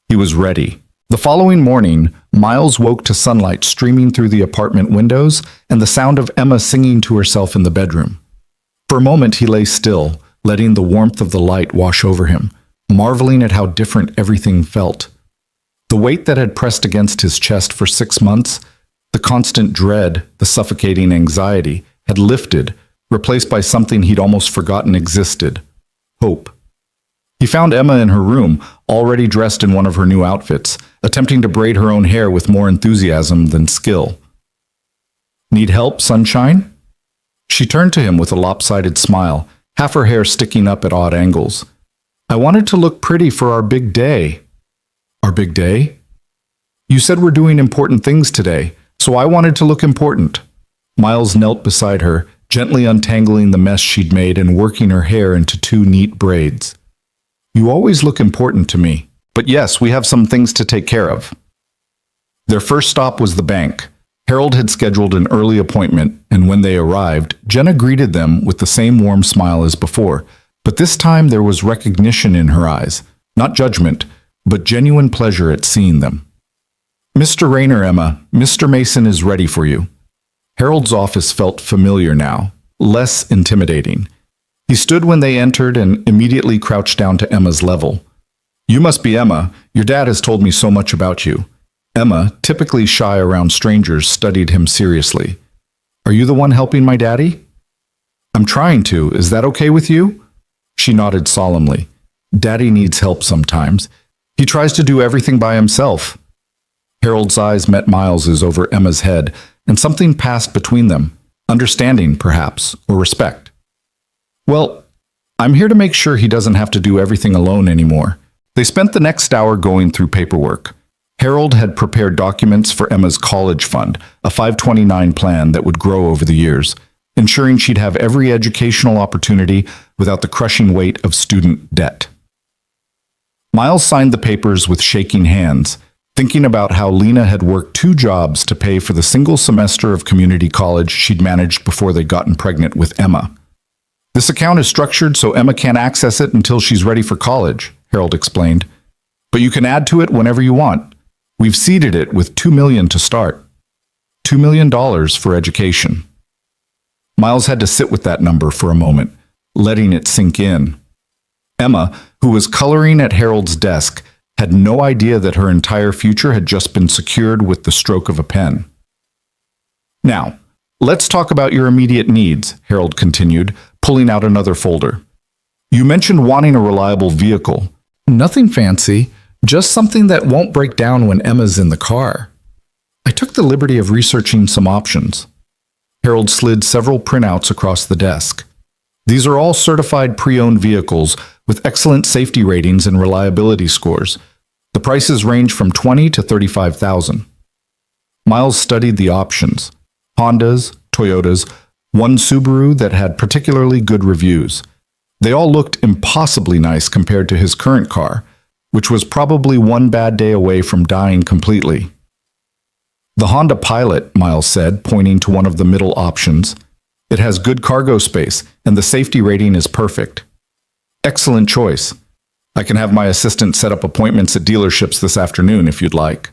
He was ready. The following morning, Miles woke to sunlight streaming through the apartment windows and the sound of Emma singing to herself in the bedroom. For a moment he lay still, letting the warmth of the light wash over him, marveling at how different everything felt. The weight that had pressed against his chest for 6 months, the constant dread, the suffocating anxiety, had lifted, replaced by something he'd almost forgotten existed: hope. He found Emma in her room, already dressed in one of her new outfits, attempting to braid her own hair with more enthusiasm than skill. "Need help, sunshine?" She turned to him with a lopsided smile, half her hair sticking up at odd angles. "I wanted to look pretty for our big day." "Our big day?" "You said we're doing important things today, so I wanted to look important." Miles knelt beside her, gently untangling the mess she'd made and working her hair into 2 neat braids. "You always look important to me. But yes, we have some things to take care of." Their first stop was the bank. Harold had scheduled an early appointment, and when they arrived, Jenna greeted them with the same warm smile as before. But this time there was recognition in her eyes, not judgment, but genuine pleasure at seeing them. "Mr. Rayner, Emma, Mr. Mason is ready for you." Harold's office felt familiar now, less intimidating. He stood when they entered and immediately crouched down to Emma's level. "You must be Emma. Your dad has told me so much about you." Emma, typically shy around strangers, studied him seriously. "Are you the one helping my daddy?" "I'm trying to. Is that okay with you?" She nodded solemnly. "Daddy needs help sometimes. He tries to do everything by himself." Harold's eyes met Miles's over Emma's head, and something passed between them, understanding, perhaps, or respect. "Well, I'm here to make sure he doesn't have to do everything alone anymore." They spent the next hour going through paperwork. Harold had prepared documents for Emma's college fund, a 529 plan that would grow over the years, ensuring she'd have every educational opportunity without the crushing weight of student debt. Miles signed the papers with shaking hands, thinking about how Lena had worked 2 jobs to pay for the single semester of community college she'd managed before they'd gotten pregnant with Emma. "This account is structured so Emma can't access it until she's ready for college," Harold explained. "But you can add to it whenever you want. We've seeded it with $2 million to start. $2 million for education." Miles had to sit with that number for a moment, letting it sink in. Emma, who was coloring at Harold's desk, had no idea that her entire future had just been secured with the stroke of a pen. "Now, let's talk about your immediate needs," Harold continued, pulling out another folder. "You mentioned wanting a reliable vehicle." "Nothing fancy, just something that won't break down when Emma's in the car." I took the liberty of researching some options. Harold slid several printouts across the desk. "These are all certified pre-owned vehicles with excellent safety ratings and reliability scores. prices range from 20 to 35,000. Miles studied the options: Hondas, Toyotas, one Subaru that had particularly good reviews. They all looked impossibly nice compared to his current car, which was probably one bad day away from dying completely. The Honda Pilot, Miles said, pointing to one of the middle options. It has good cargo space, and the safety rating is perfect. Excellent choice. I can have my assistant set up appointments at dealerships this afternoon if you'd like.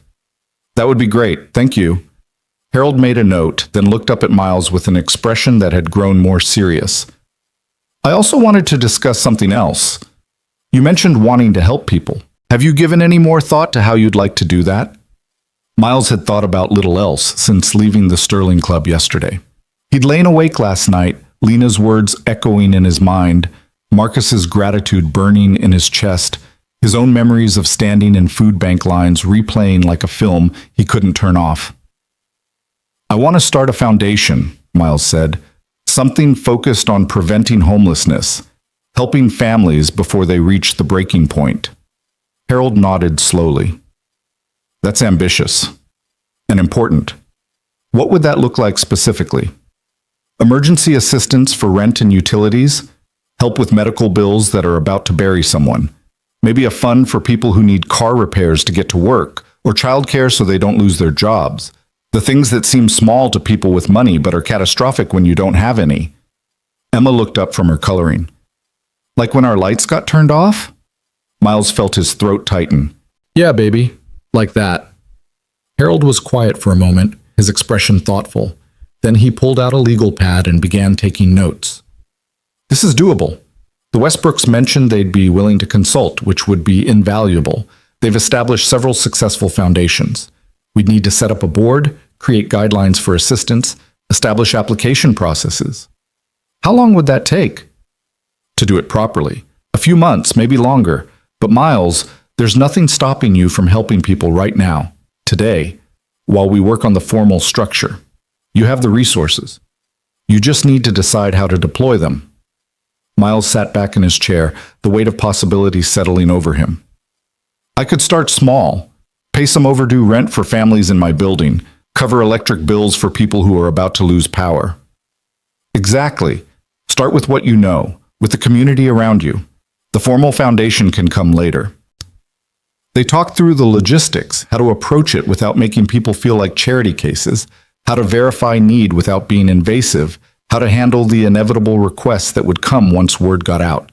That would be great, thank you. Harold made a note, then looked up at Miles with an expression that had grown more serious. I also wanted to discuss something else. You mentioned wanting to help people. Have you given any more thought to how you'd like to do that? Miles had thought about little else since leaving the Sterling Club yesterday. He'd lain awake last night, Lena's words echoing in his mind, Marcus's gratitude burning in his chest, his own memories of standing in food bank lines replaying like a film he couldn't turn off. I want to start a foundation, Miles said, something focused on preventing homelessness, helping families before they reach the breaking point. Harold nodded slowly. That's ambitious and important. What would that look like specifically? Emergency assistance for rent and utilities, help with medical bills that are about to bury someone, maybe a fund for people who need car repairs to get to work, or childcare so they don't lose their jobs. The things that seem small to people with money but are catastrophic when you don't have any. Emma looked up from her coloring. Like when our lights got turned off? Miles felt his throat tighten. Yeah, baby. Like that. Harold was quiet for a moment, his expression thoughtful. Then he pulled out a legal pad and began taking notes. This is doable. The Westbrooks mentioned they'd be willing to consult, which would be invaluable. They've established several successful foundations. We'd need to set up a board, create guidelines for assistance, establish application processes. How long would that take? To do it properly. A few months, maybe longer. But Miles, there's nothing stopping you from helping people right now, today, while we work on the formal structure. You have the resources. You just need to decide how to deploy them. Miles sat back in his chair, the weight of possibilities settling over him. I could start small. Pay some overdue rent for families in my building. Cover electric bills for people who are about to lose power. Exactly. Start with what you know, with the community around you. The formal foundation can come later. They talked through the logistics, how to approach it without making people feel like charity cases, how to verify need without being invasive, how to handle the inevitable requests that would come once word got out.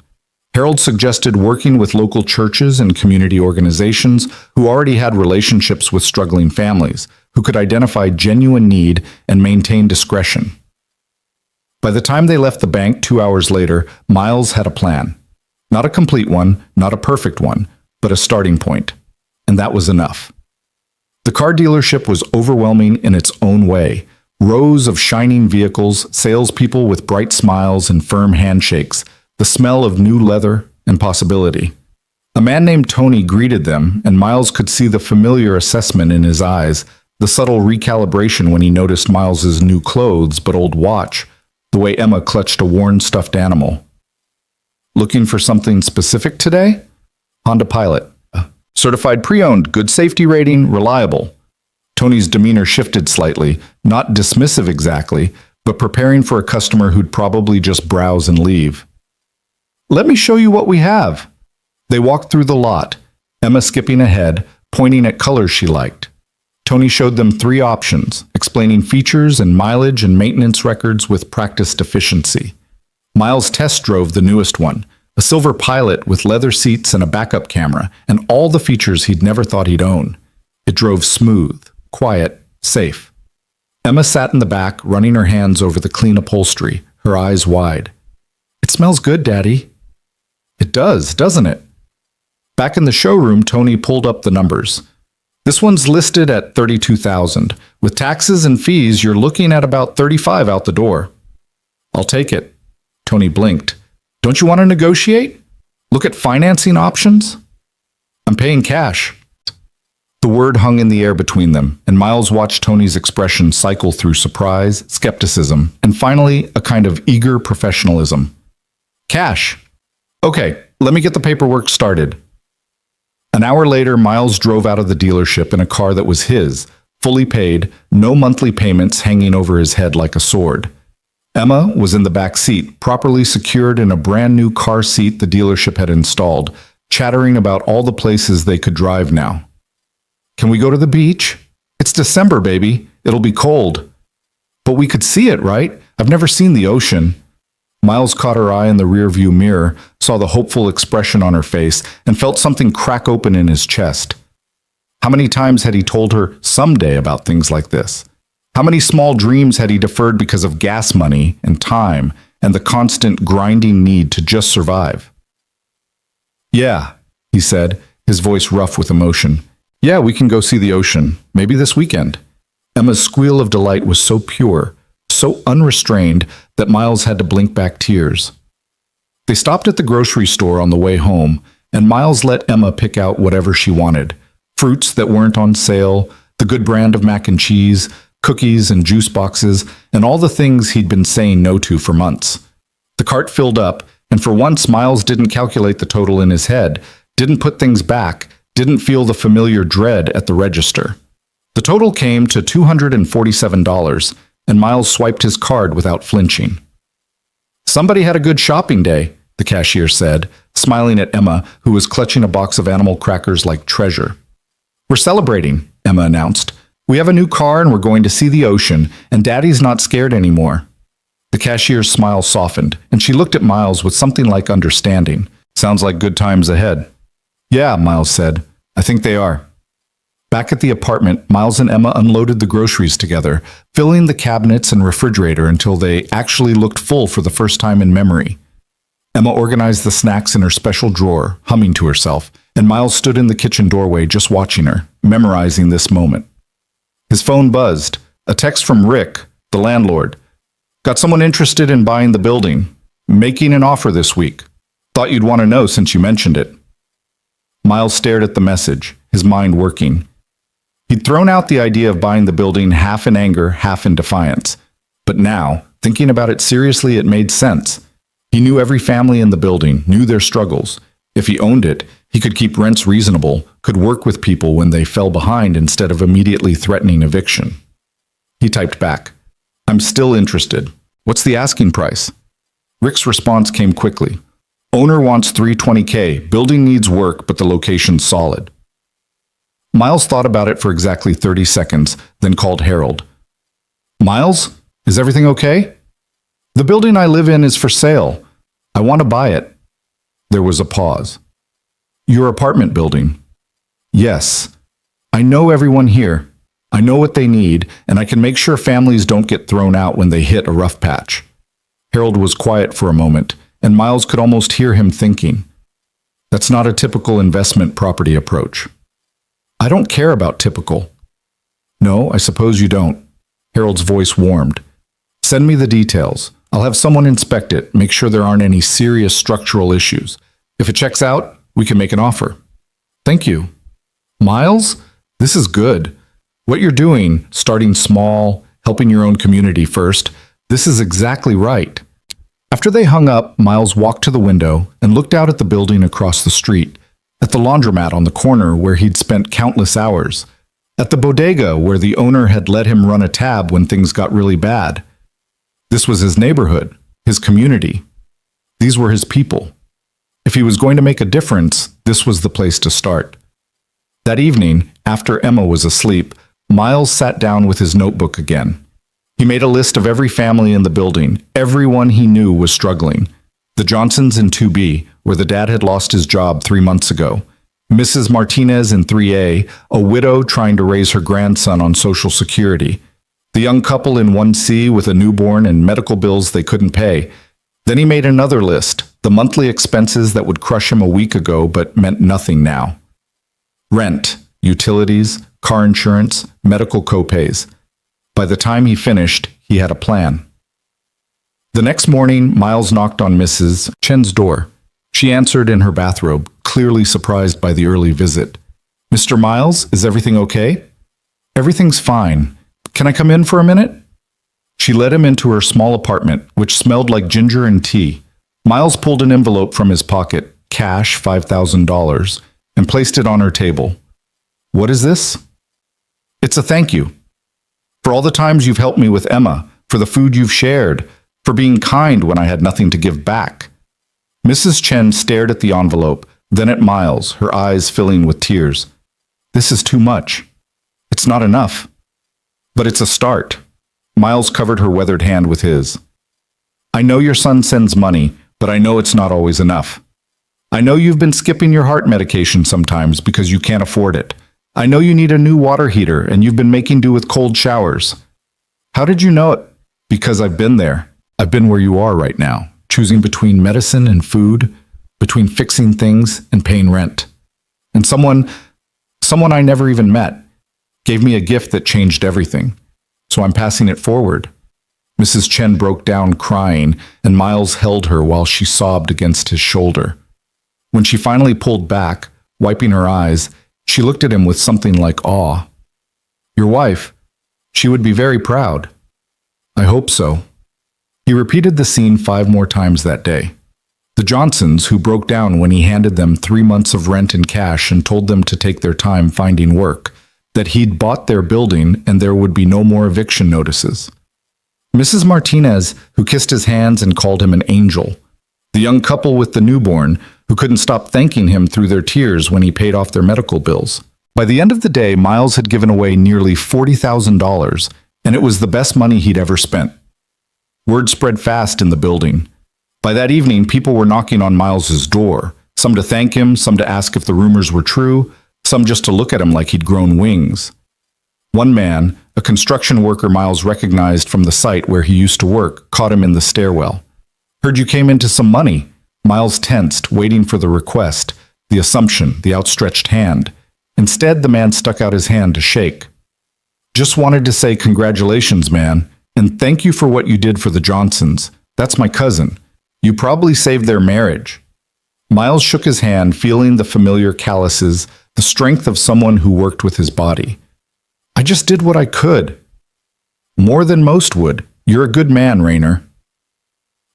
Harold suggested working with local churches and community organizations who already had relationships with struggling families, who could identify genuine need and maintain discretion. By the time they left the bank 2 hours later, Miles had a plan. Not a complete one, not a perfect one, but a starting point. And that was enough. The car dealership was overwhelming in its own way. Rows of shining vehicles, salespeople with bright smiles and firm handshakes, the smell of new leather and possibility. A man named Tony greeted them, and Miles could see the familiar assessment in his eyes, the subtle recalibration when he noticed Miles's new clothes but old watch, the way Emma clutched a worn stuffed animal. Looking for something specific today? Honda Pilot. Certified pre-owned, good safety rating, reliable. Tony's demeanor shifted slightly, not dismissive exactly, but preparing for a customer who'd probably just browse and leave. Let me show you what we have. They walked through the lot, Emma skipping ahead, pointing at colors she liked. Tony showed them 3 options, explaining features and mileage and maintenance records with practiced efficiency. Miles test drove the newest one, a silver Pilot with leather seats and a backup camera, and all the features he'd never thought he'd own. It drove smooth, quiet, safe. Emma sat in the back, running her hands over the clean upholstery, her eyes wide. It smells good, Daddy. It does, doesn't it? Back in the showroom, Tony pulled up the numbers. This one's listed at $32,000. With taxes and fees, you're looking at about $35,000 out the door. I'll take it. Tony blinked. Don't you want to negotiate? Look at financing options? I'm paying cash. The word hung in the air between them, and Miles watched Tony's expression cycle through surprise, skepticism, and finally a kind of eager professionalism. Cash. Okay, let me get the paperwork started. An hour later, Miles drove out of the dealership in a car that was his, fully paid, no monthly payments hanging over his head like a sword. Emma was in the back seat, properly secured in a brand new car seat the dealership had installed, chattering about all the places they could drive now. "Can we go to the beach? It's December, baby. It'll be cold." "But we could see it, right? I've never seen the ocean." Miles caught her eye in the rearview mirror, saw the hopeful expression on her face, and felt something crack open in his chest. How many times had he told her someday about things like this? How many small dreams had he deferred because of gas money and time and the constant grinding need to just survive? "Yeah," he said, his voice rough with emotion. "Yeah, we can go see the ocean, maybe this weekend." Emma's squeal of delight was so pure, so unrestrained, that Miles had to blink back tears. They stopped at the grocery store on the way home, and Miles let Emma pick out whatever she wanted. Fruits that weren't on sale, the good brand of mac and cheese, cookies and juice boxes, and all the things he'd been saying no to for months. The cart filled up, and for once Miles didn't calculate the total in his head, didn't put things back, didn't feel the familiar dread at the register. The total came to $247, and Miles swiped his card without flinching. "Somebody had a good shopping day," the cashier said, smiling at Emma, who was clutching a box of animal crackers like treasure. "We're celebrating," Emma announced. "We have a new car and we're going to see the ocean, and Daddy's not scared anymore." The cashier's smile softened, and she looked at Miles with something like understanding. "Sounds like good times ahead." "Yeah," Miles said. "I think they are." Back at the apartment, Miles and Emma unloaded the groceries together, filling the cabinets and refrigerator until they actually looked full for the first time in memory. Emma organized the snacks in her special drawer, humming to herself, and Miles stood in the kitchen doorway just watching her, memorizing this moment. His phone buzzed. A text from Rick, the landlord. "Got someone interested in buying the building. Making an offer this week. Thought you'd want to know since you mentioned it." Miles stared at the message, his mind working. He'd thrown out the idea of buying the building half in anger, half in defiance. But now, thinking about it seriously, it made sense. He knew every family in the building, knew their struggles. If he owned it, he could keep rents reasonable, could work with people when they fell behind instead of immediately threatening eviction. He typed back, "I'm still interested. What's the asking price?" Rick's response came quickly. "Owner wants $320K. Building needs work, but the location's solid." Miles thought about it for exactly 30 seconds, then called Harold. "Miles, is everything okay?" "The building I live in is for sale. I want to buy it." There was a pause. "Your apartment building?" "Yes. I know everyone here. I know what they need, and I can make sure families don't get thrown out when they hit a rough patch." Harold was quiet for a moment, and Miles could almost hear him thinking, "That's not a typical investment property approach." "I don't care about typical." "No, I suppose you don't." Harold's voice warmed. "Send me the details. I'll have someone inspect it, make sure there aren't any serious structural issues. If it checks out, we can make an offer." "Thank you." "Miles, this is good. What you're doing, starting small, helping your own community first, this is exactly right." After they hung up, Miles walked to the window and looked out at the building across the street, at the laundromat on the corner where he'd spent countless hours, at the bodega where the owner had let him run a tab when things got really bad. This was his neighborhood, his community. These were his people. If he was going to make a difference, this was the place to start. That evening, after Emma was asleep, Miles sat down with his notebook again. He made a list of every family in the building. Everyone he knew was struggling. The Johnsons in 2B, where the dad had lost his job 3 months ago. Mrs. Martinez in 3A, a widow trying to raise her grandson on Social Security. The young couple in 1C with a newborn and medical bills they couldn't pay. Then he made another list, the monthly expenses that would crush him a week ago but meant nothing now. Rent, utilities, car insurance, medical copays. By the time he finished, he had a plan. The next morning, Miles knocked on Mrs. Chen's door. She answered in her bathrobe, clearly surprised by the early visit. "Mr. Miles, is everything okay?" "Everything's fine. Can I come in for a minute?" She led him into her small apartment, which smelled like ginger and tea. Miles pulled an envelope from his pocket, cash $5,000, and placed it on her table. What is this? It's a thank you. For all the times you've helped me with Emma, for the food you've shared, for being kind when I had nothing to give back. Mrs. Chen stared at the envelope, then at Miles, her eyes filling with tears. This is too much. It's not enough. But it's a start. Miles covered her weathered hand with his. I know your son sends money, but I know it's not always enough. I know you've been skipping your heart medication sometimes because you can't afford it. I know you need a new water heater and you've been making do with cold showers. How did you know it? Because I've been there. I've been where you are right now, choosing between medicine and food, between fixing things and paying rent. And someone I never even met, gave me a gift that changed everything. So I'm passing it forward. Mrs. Chen broke down crying, and Miles held her while she sobbed against his shoulder. When she finally pulled back, wiping her eyes, she looked at him with something like awe. Your wife, she would be very proud. I hope so. He repeated the scene 5 more times that day. The Johnsons, who broke down when he handed them 3 months of rent in cash and told them to take their time finding work, that he'd bought their building and there would be no more eviction notices. Mrs. Martinez, who kissed his hands and called him an angel. The young couple with the newborn, who couldn't stop thanking him through their tears when he paid off their medical bills. By the end of the day, Miles had given away nearly $40,000, and it was the best money he'd ever spent. Word spread fast in the building. By that evening, people were knocking on Miles's door, some to thank him, some to ask if the rumors were true, some just to look at him like he'd grown wings. One man, a construction worker Miles recognized from the site where he used to work, caught him in the stairwell. Heard you came into some money. Miles tensed, waiting for the request, the assumption, the outstretched hand. Instead, the man stuck out his hand to shake. Just wanted to say congratulations, man, and thank you for what you did for the Johnsons. That's my cousin. You probably saved their marriage. Miles shook his hand, feeling the familiar calluses, the strength of someone who worked with his body. I just did what I could. More than most would. You're a good man, Rainer.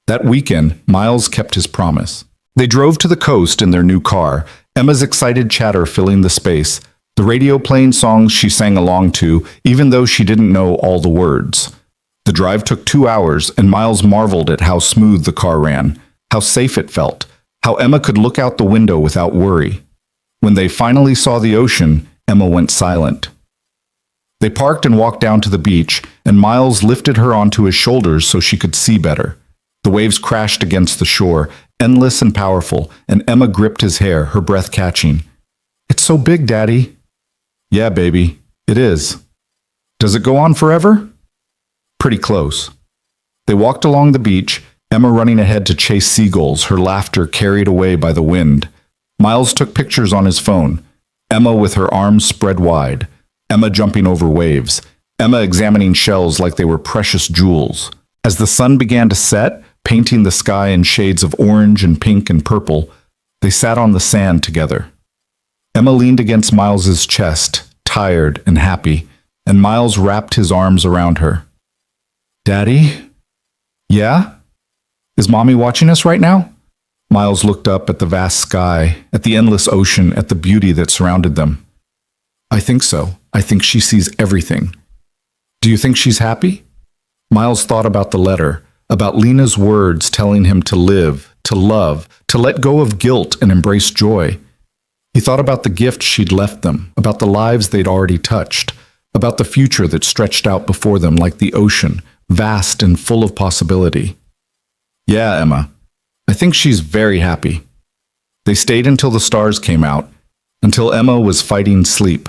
That weekend, Miles kept his promise. They drove to the coast in their new car, Emma's excited chatter filling the space, the radio playing songs she sang along to, even though she didn't know all the words. The drive took 2 hours, and Miles marveled at how smooth the car ran, how safe it felt, how Emma could look out the window without worry. When they finally saw the ocean, Emma went silent. They parked and walked down to the beach, and Miles lifted her onto his shoulders so she could see better. The waves crashed against the shore, endless and powerful, and Emma gripped his hair, her breath catching. It's so big, Daddy. Yeah, baby, it is. Does it go on forever? Pretty close. They walked along the beach, Emma running ahead to chase seagulls, her laughter carried away by the wind. Miles took pictures on his phone. Emma with her arms spread wide. Emma jumping over waves. Emma examining shells like they were precious jewels. As the sun began to set, painting the sky in shades of orange and pink and purple, they sat on the sand together. Emma leaned against Miles's chest, tired and happy, and Miles wrapped his arms around her. Daddy? Yeah? Is Mommy watching us right now? Miles looked up at the vast sky, at the endless ocean, at the beauty that surrounded them. I think so. I think she sees everything. Do you think she's happy? Miles thought about the letter, about Lena's words telling him to live, to love, to let go of guilt and embrace joy. He thought about the gift she'd left them, about the lives they'd already touched, about the future that stretched out before them like the ocean, vast and full of possibility. Yeah, Emma, I think she's very happy. They stayed until the stars came out, until Emma was fighting sleep,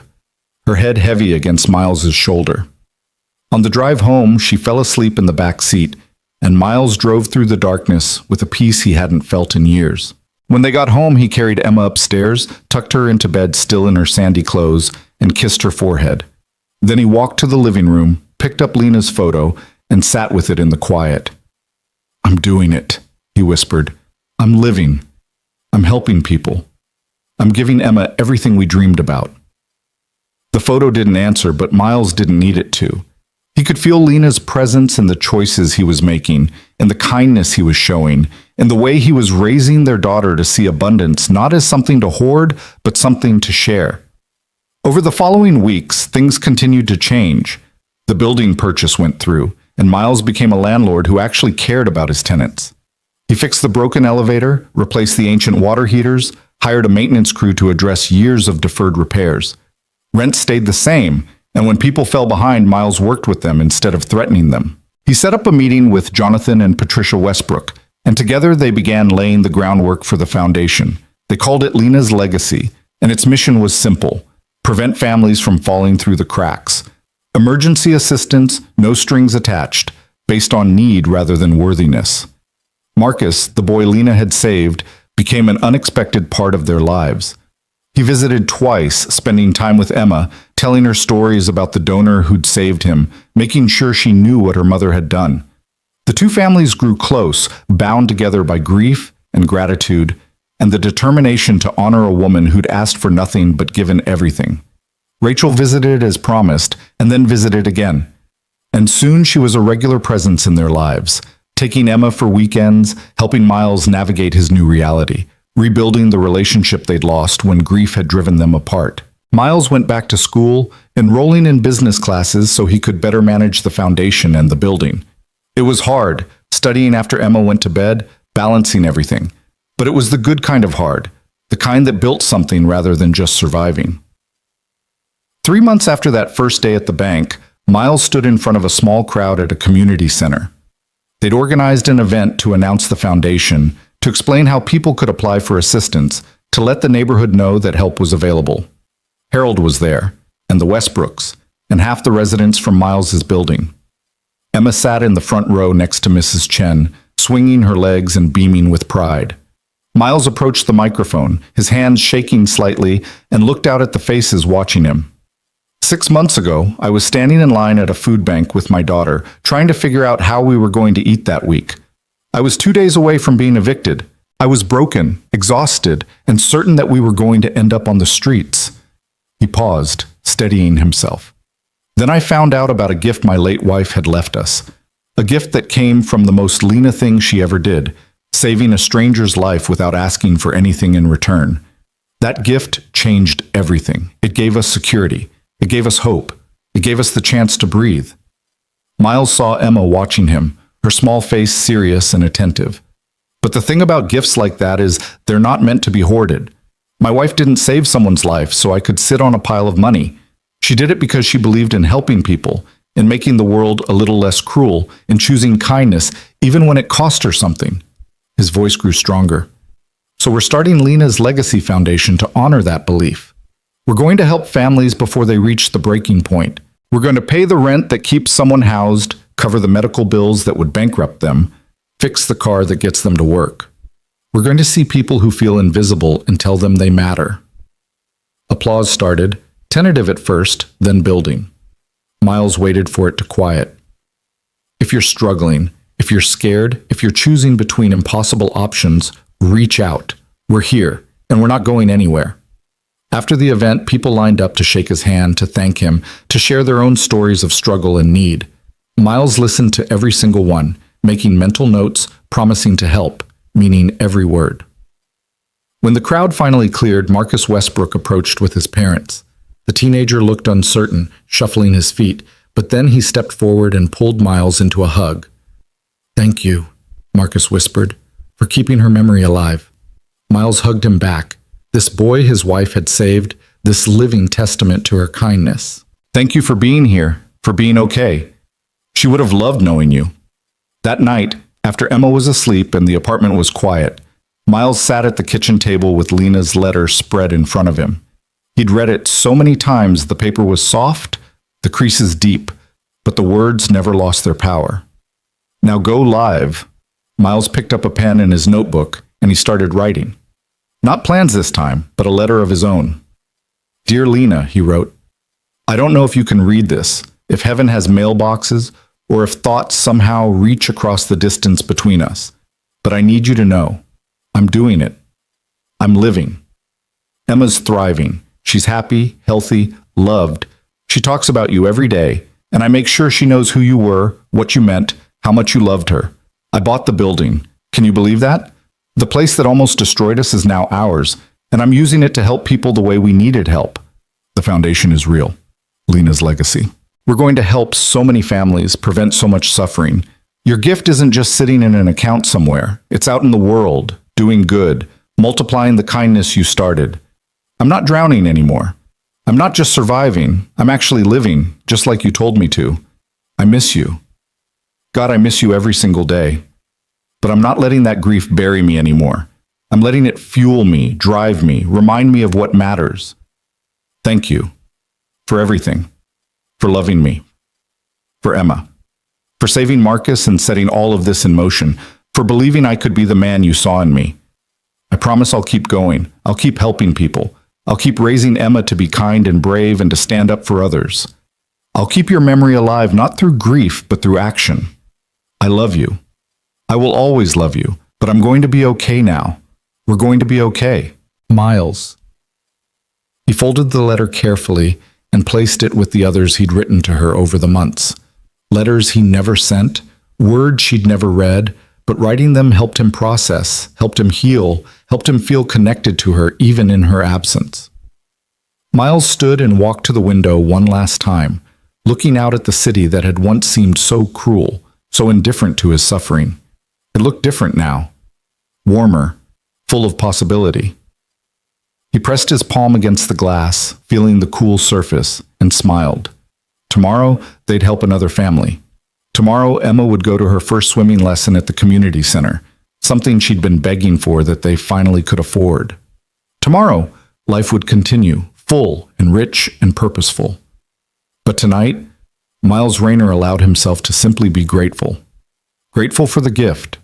her head heavy against Miles's shoulder. On the drive home, she fell asleep in the back seat, and Miles drove through the darkness with a peace he hadn't felt in years. When they got home, he carried Emma upstairs, tucked her into bed still in her sandy clothes, and kissed her forehead. Then he walked to the living room, picked up Lena's photo, and sat with it in the quiet. I'm doing it, he whispered. I'm living. I'm helping people. I'm giving Emma everything we dreamed about. The photo didn't answer, but Miles didn't need it to. He could feel Lena's presence in the choices he was making, in the kindness he was showing, in the way he was raising their daughter to see abundance not as something to hoard, but something to share. Over the following weeks, things continued to change. The building purchase went through, and Miles became a landlord who actually cared about his tenants. He fixed the broken elevator, replaced the ancient water heaters, hired a maintenance crew to address years of deferred repairs. Rent stayed the same, and when people fell behind, Miles worked with them instead of threatening them. He set up a meeting with Jonathan and Patricia Westbrook, and together they began laying the groundwork for the foundation. They called it Lena's Legacy, and its mission was simple: prevent families from falling through the cracks. Emergency assistance, no strings attached, based on need rather than worthiness. Marcus, the boy Lena had saved, became an unexpected part of their lives. He visited twice, spending time with Emma, telling her stories about the donor who'd saved him, making sure she knew what her mother had done. The two families grew close, bound together by grief and gratitude, and the determination to honor a woman who'd asked for nothing but given everything. Rachel visited as promised, and then visited again. And soon she was a regular presence in their lives, taking Emma for weekends, helping Miles navigate his new reality, rebuilding the relationship they'd lost when grief had driven them apart. Miles went back to school, enrolling in business classes so he could better manage the foundation and the building. It was hard, studying after Emma went to bed, balancing everything. But it was the good kind of hard, the kind that built something rather than just surviving. 3 months after that first day at the bank, Miles stood in front of a small crowd at a community center. They'd organized an event to announce the foundation, to explain how people could apply for assistance, to let the neighborhood know that help was available. Harold was there, and the Westbrooks, and half the residents from Miles's building. Emma sat in the front row next to Mrs. Chen, swinging her legs and beaming with pride. Miles approached the microphone, his hands shaking slightly, and looked out at the faces watching him. 6 months ago, I was standing in line at a food bank with my daughter, trying to figure out how we were going to eat that week. I was 2 days away from being evicted. I was broken, exhausted, and certain that we were going to end up on the streets. He paused, steadying himself. Then I found out about a gift my late wife had left us. A gift that came from the most Lena thing she ever did, saving a stranger's life without asking for anything in return. That gift changed everything. It gave us security. It gave us hope. It gave us the chance to breathe. Miles saw Emma watching him, her small face serious and attentive. But the thing about gifts like that is they're not meant to be hoarded. My wife didn't save someone's life so I could sit on a pile of money. She did it because she believed in helping people, in making the world a little less cruel, in choosing kindness, even when it cost her something. His voice grew stronger. So we're starting Lena's Legacy Foundation to honor that belief. We're going to help families before they reach the breaking point. We're going to pay the rent that keeps someone housed, cover the medical bills that would bankrupt them, fix the car that gets them to work. We're going to see people who feel invisible and tell them they matter. Applause started, tentative at first, then building. Miles waited for it to quiet. If you're struggling, if you're scared, if you're choosing between impossible options, reach out. We're here, and we're not going anywhere. After the event, people lined up to shake his hand, to thank him, to share their own stories of struggle and need. Miles listened to every single one, making mental notes, promising to help, meaning every word. When the crowd finally cleared, Marcus Westbrook approached with his parents. The teenager looked uncertain, shuffling his feet, but then he stepped forward and pulled Miles into a hug. "Thank you," Marcus whispered, "for keeping her memory alive." Miles hugged him back. This boy his wife had saved, this living testament to her kindness. "Thank you for being here, for being okay. She would have loved knowing you." That night, after Emma was asleep and the apartment was quiet, Miles sat at the kitchen table with Lena's letter spread in front of him. He'd read it so many times the paper was soft, the creases deep, but the words never lost their power. "Now go live." Miles picked up a pen and his notebook, and he started writing. Not plans this time, but a letter of his own. "Dear Lena," he wrote, "I don't know if you can read this, if heaven has mailboxes, or if thoughts somehow reach across the distance between us, but I need you to know. I'm doing it. I'm living. Emma's thriving. She's happy, healthy, loved. She talks about you every day, and I make sure she knows who you were, what you meant, how much you loved her. I bought the building, Can you believe that? The place that almost destroyed us is now ours, and I'm using it to help people the way we needed help. The foundation is real. Lena's legacy. We're going to help so many families, prevent so much suffering. Your gift isn't just sitting in an account somewhere. It's out in the world, doing good, multiplying the kindness you started. I'm not drowning anymore. I'm not just surviving. I'm actually living, just like you told me to. I miss you. God, I miss you every single day. But I'm not letting that grief bury me anymore. I'm letting it fuel me, drive me, remind me of what matters. Thank you for everything, for loving me, for Emma, for saving Marcus and setting all of this in motion, for believing I could be the man you saw in me. I promise I'll keep going. I'll keep helping people. I'll keep raising Emma to be kind and brave and to stand up for others. I'll keep your memory alive, not through grief, but through action. I love you. I will always love you, but I'm going to be okay now. We're going to be okay. Miles. He folded the letter carefully and placed it with the others he'd written to her over the months. Letters he never sent, words she'd never read, but writing them helped him process, helped him heal, helped him feel connected to her even in her absence. Miles stood and walked to the window one last time, looking out at the city that had once seemed so cruel, so indifferent to his suffering. It looked different now, warmer, full of possibility. He pressed his palm against the glass, feeling the cool surface, and smiled. Tomorrow, they'd help another family. Tomorrow, Emma would go to her first swimming lesson at the community center, something she'd been begging for that they finally could afford. Tomorrow, life would continue, full and rich and purposeful. But tonight, Miles Rayner allowed himself to simply be grateful. Grateful for the gift.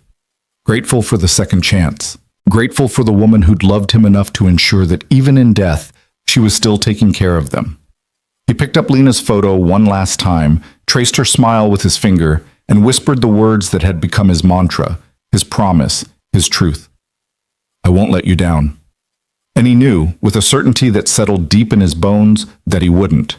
Grateful for the second chance. Grateful for the woman who'd loved him enough to ensure that even in death, she was still taking care of them. He picked up Lena's photo one last time, traced her smile with his finger, and whispered the words that had become his mantra, his promise, his truth. I won't let you down. And he knew, with a certainty that settled deep in his bones, that he wouldn't.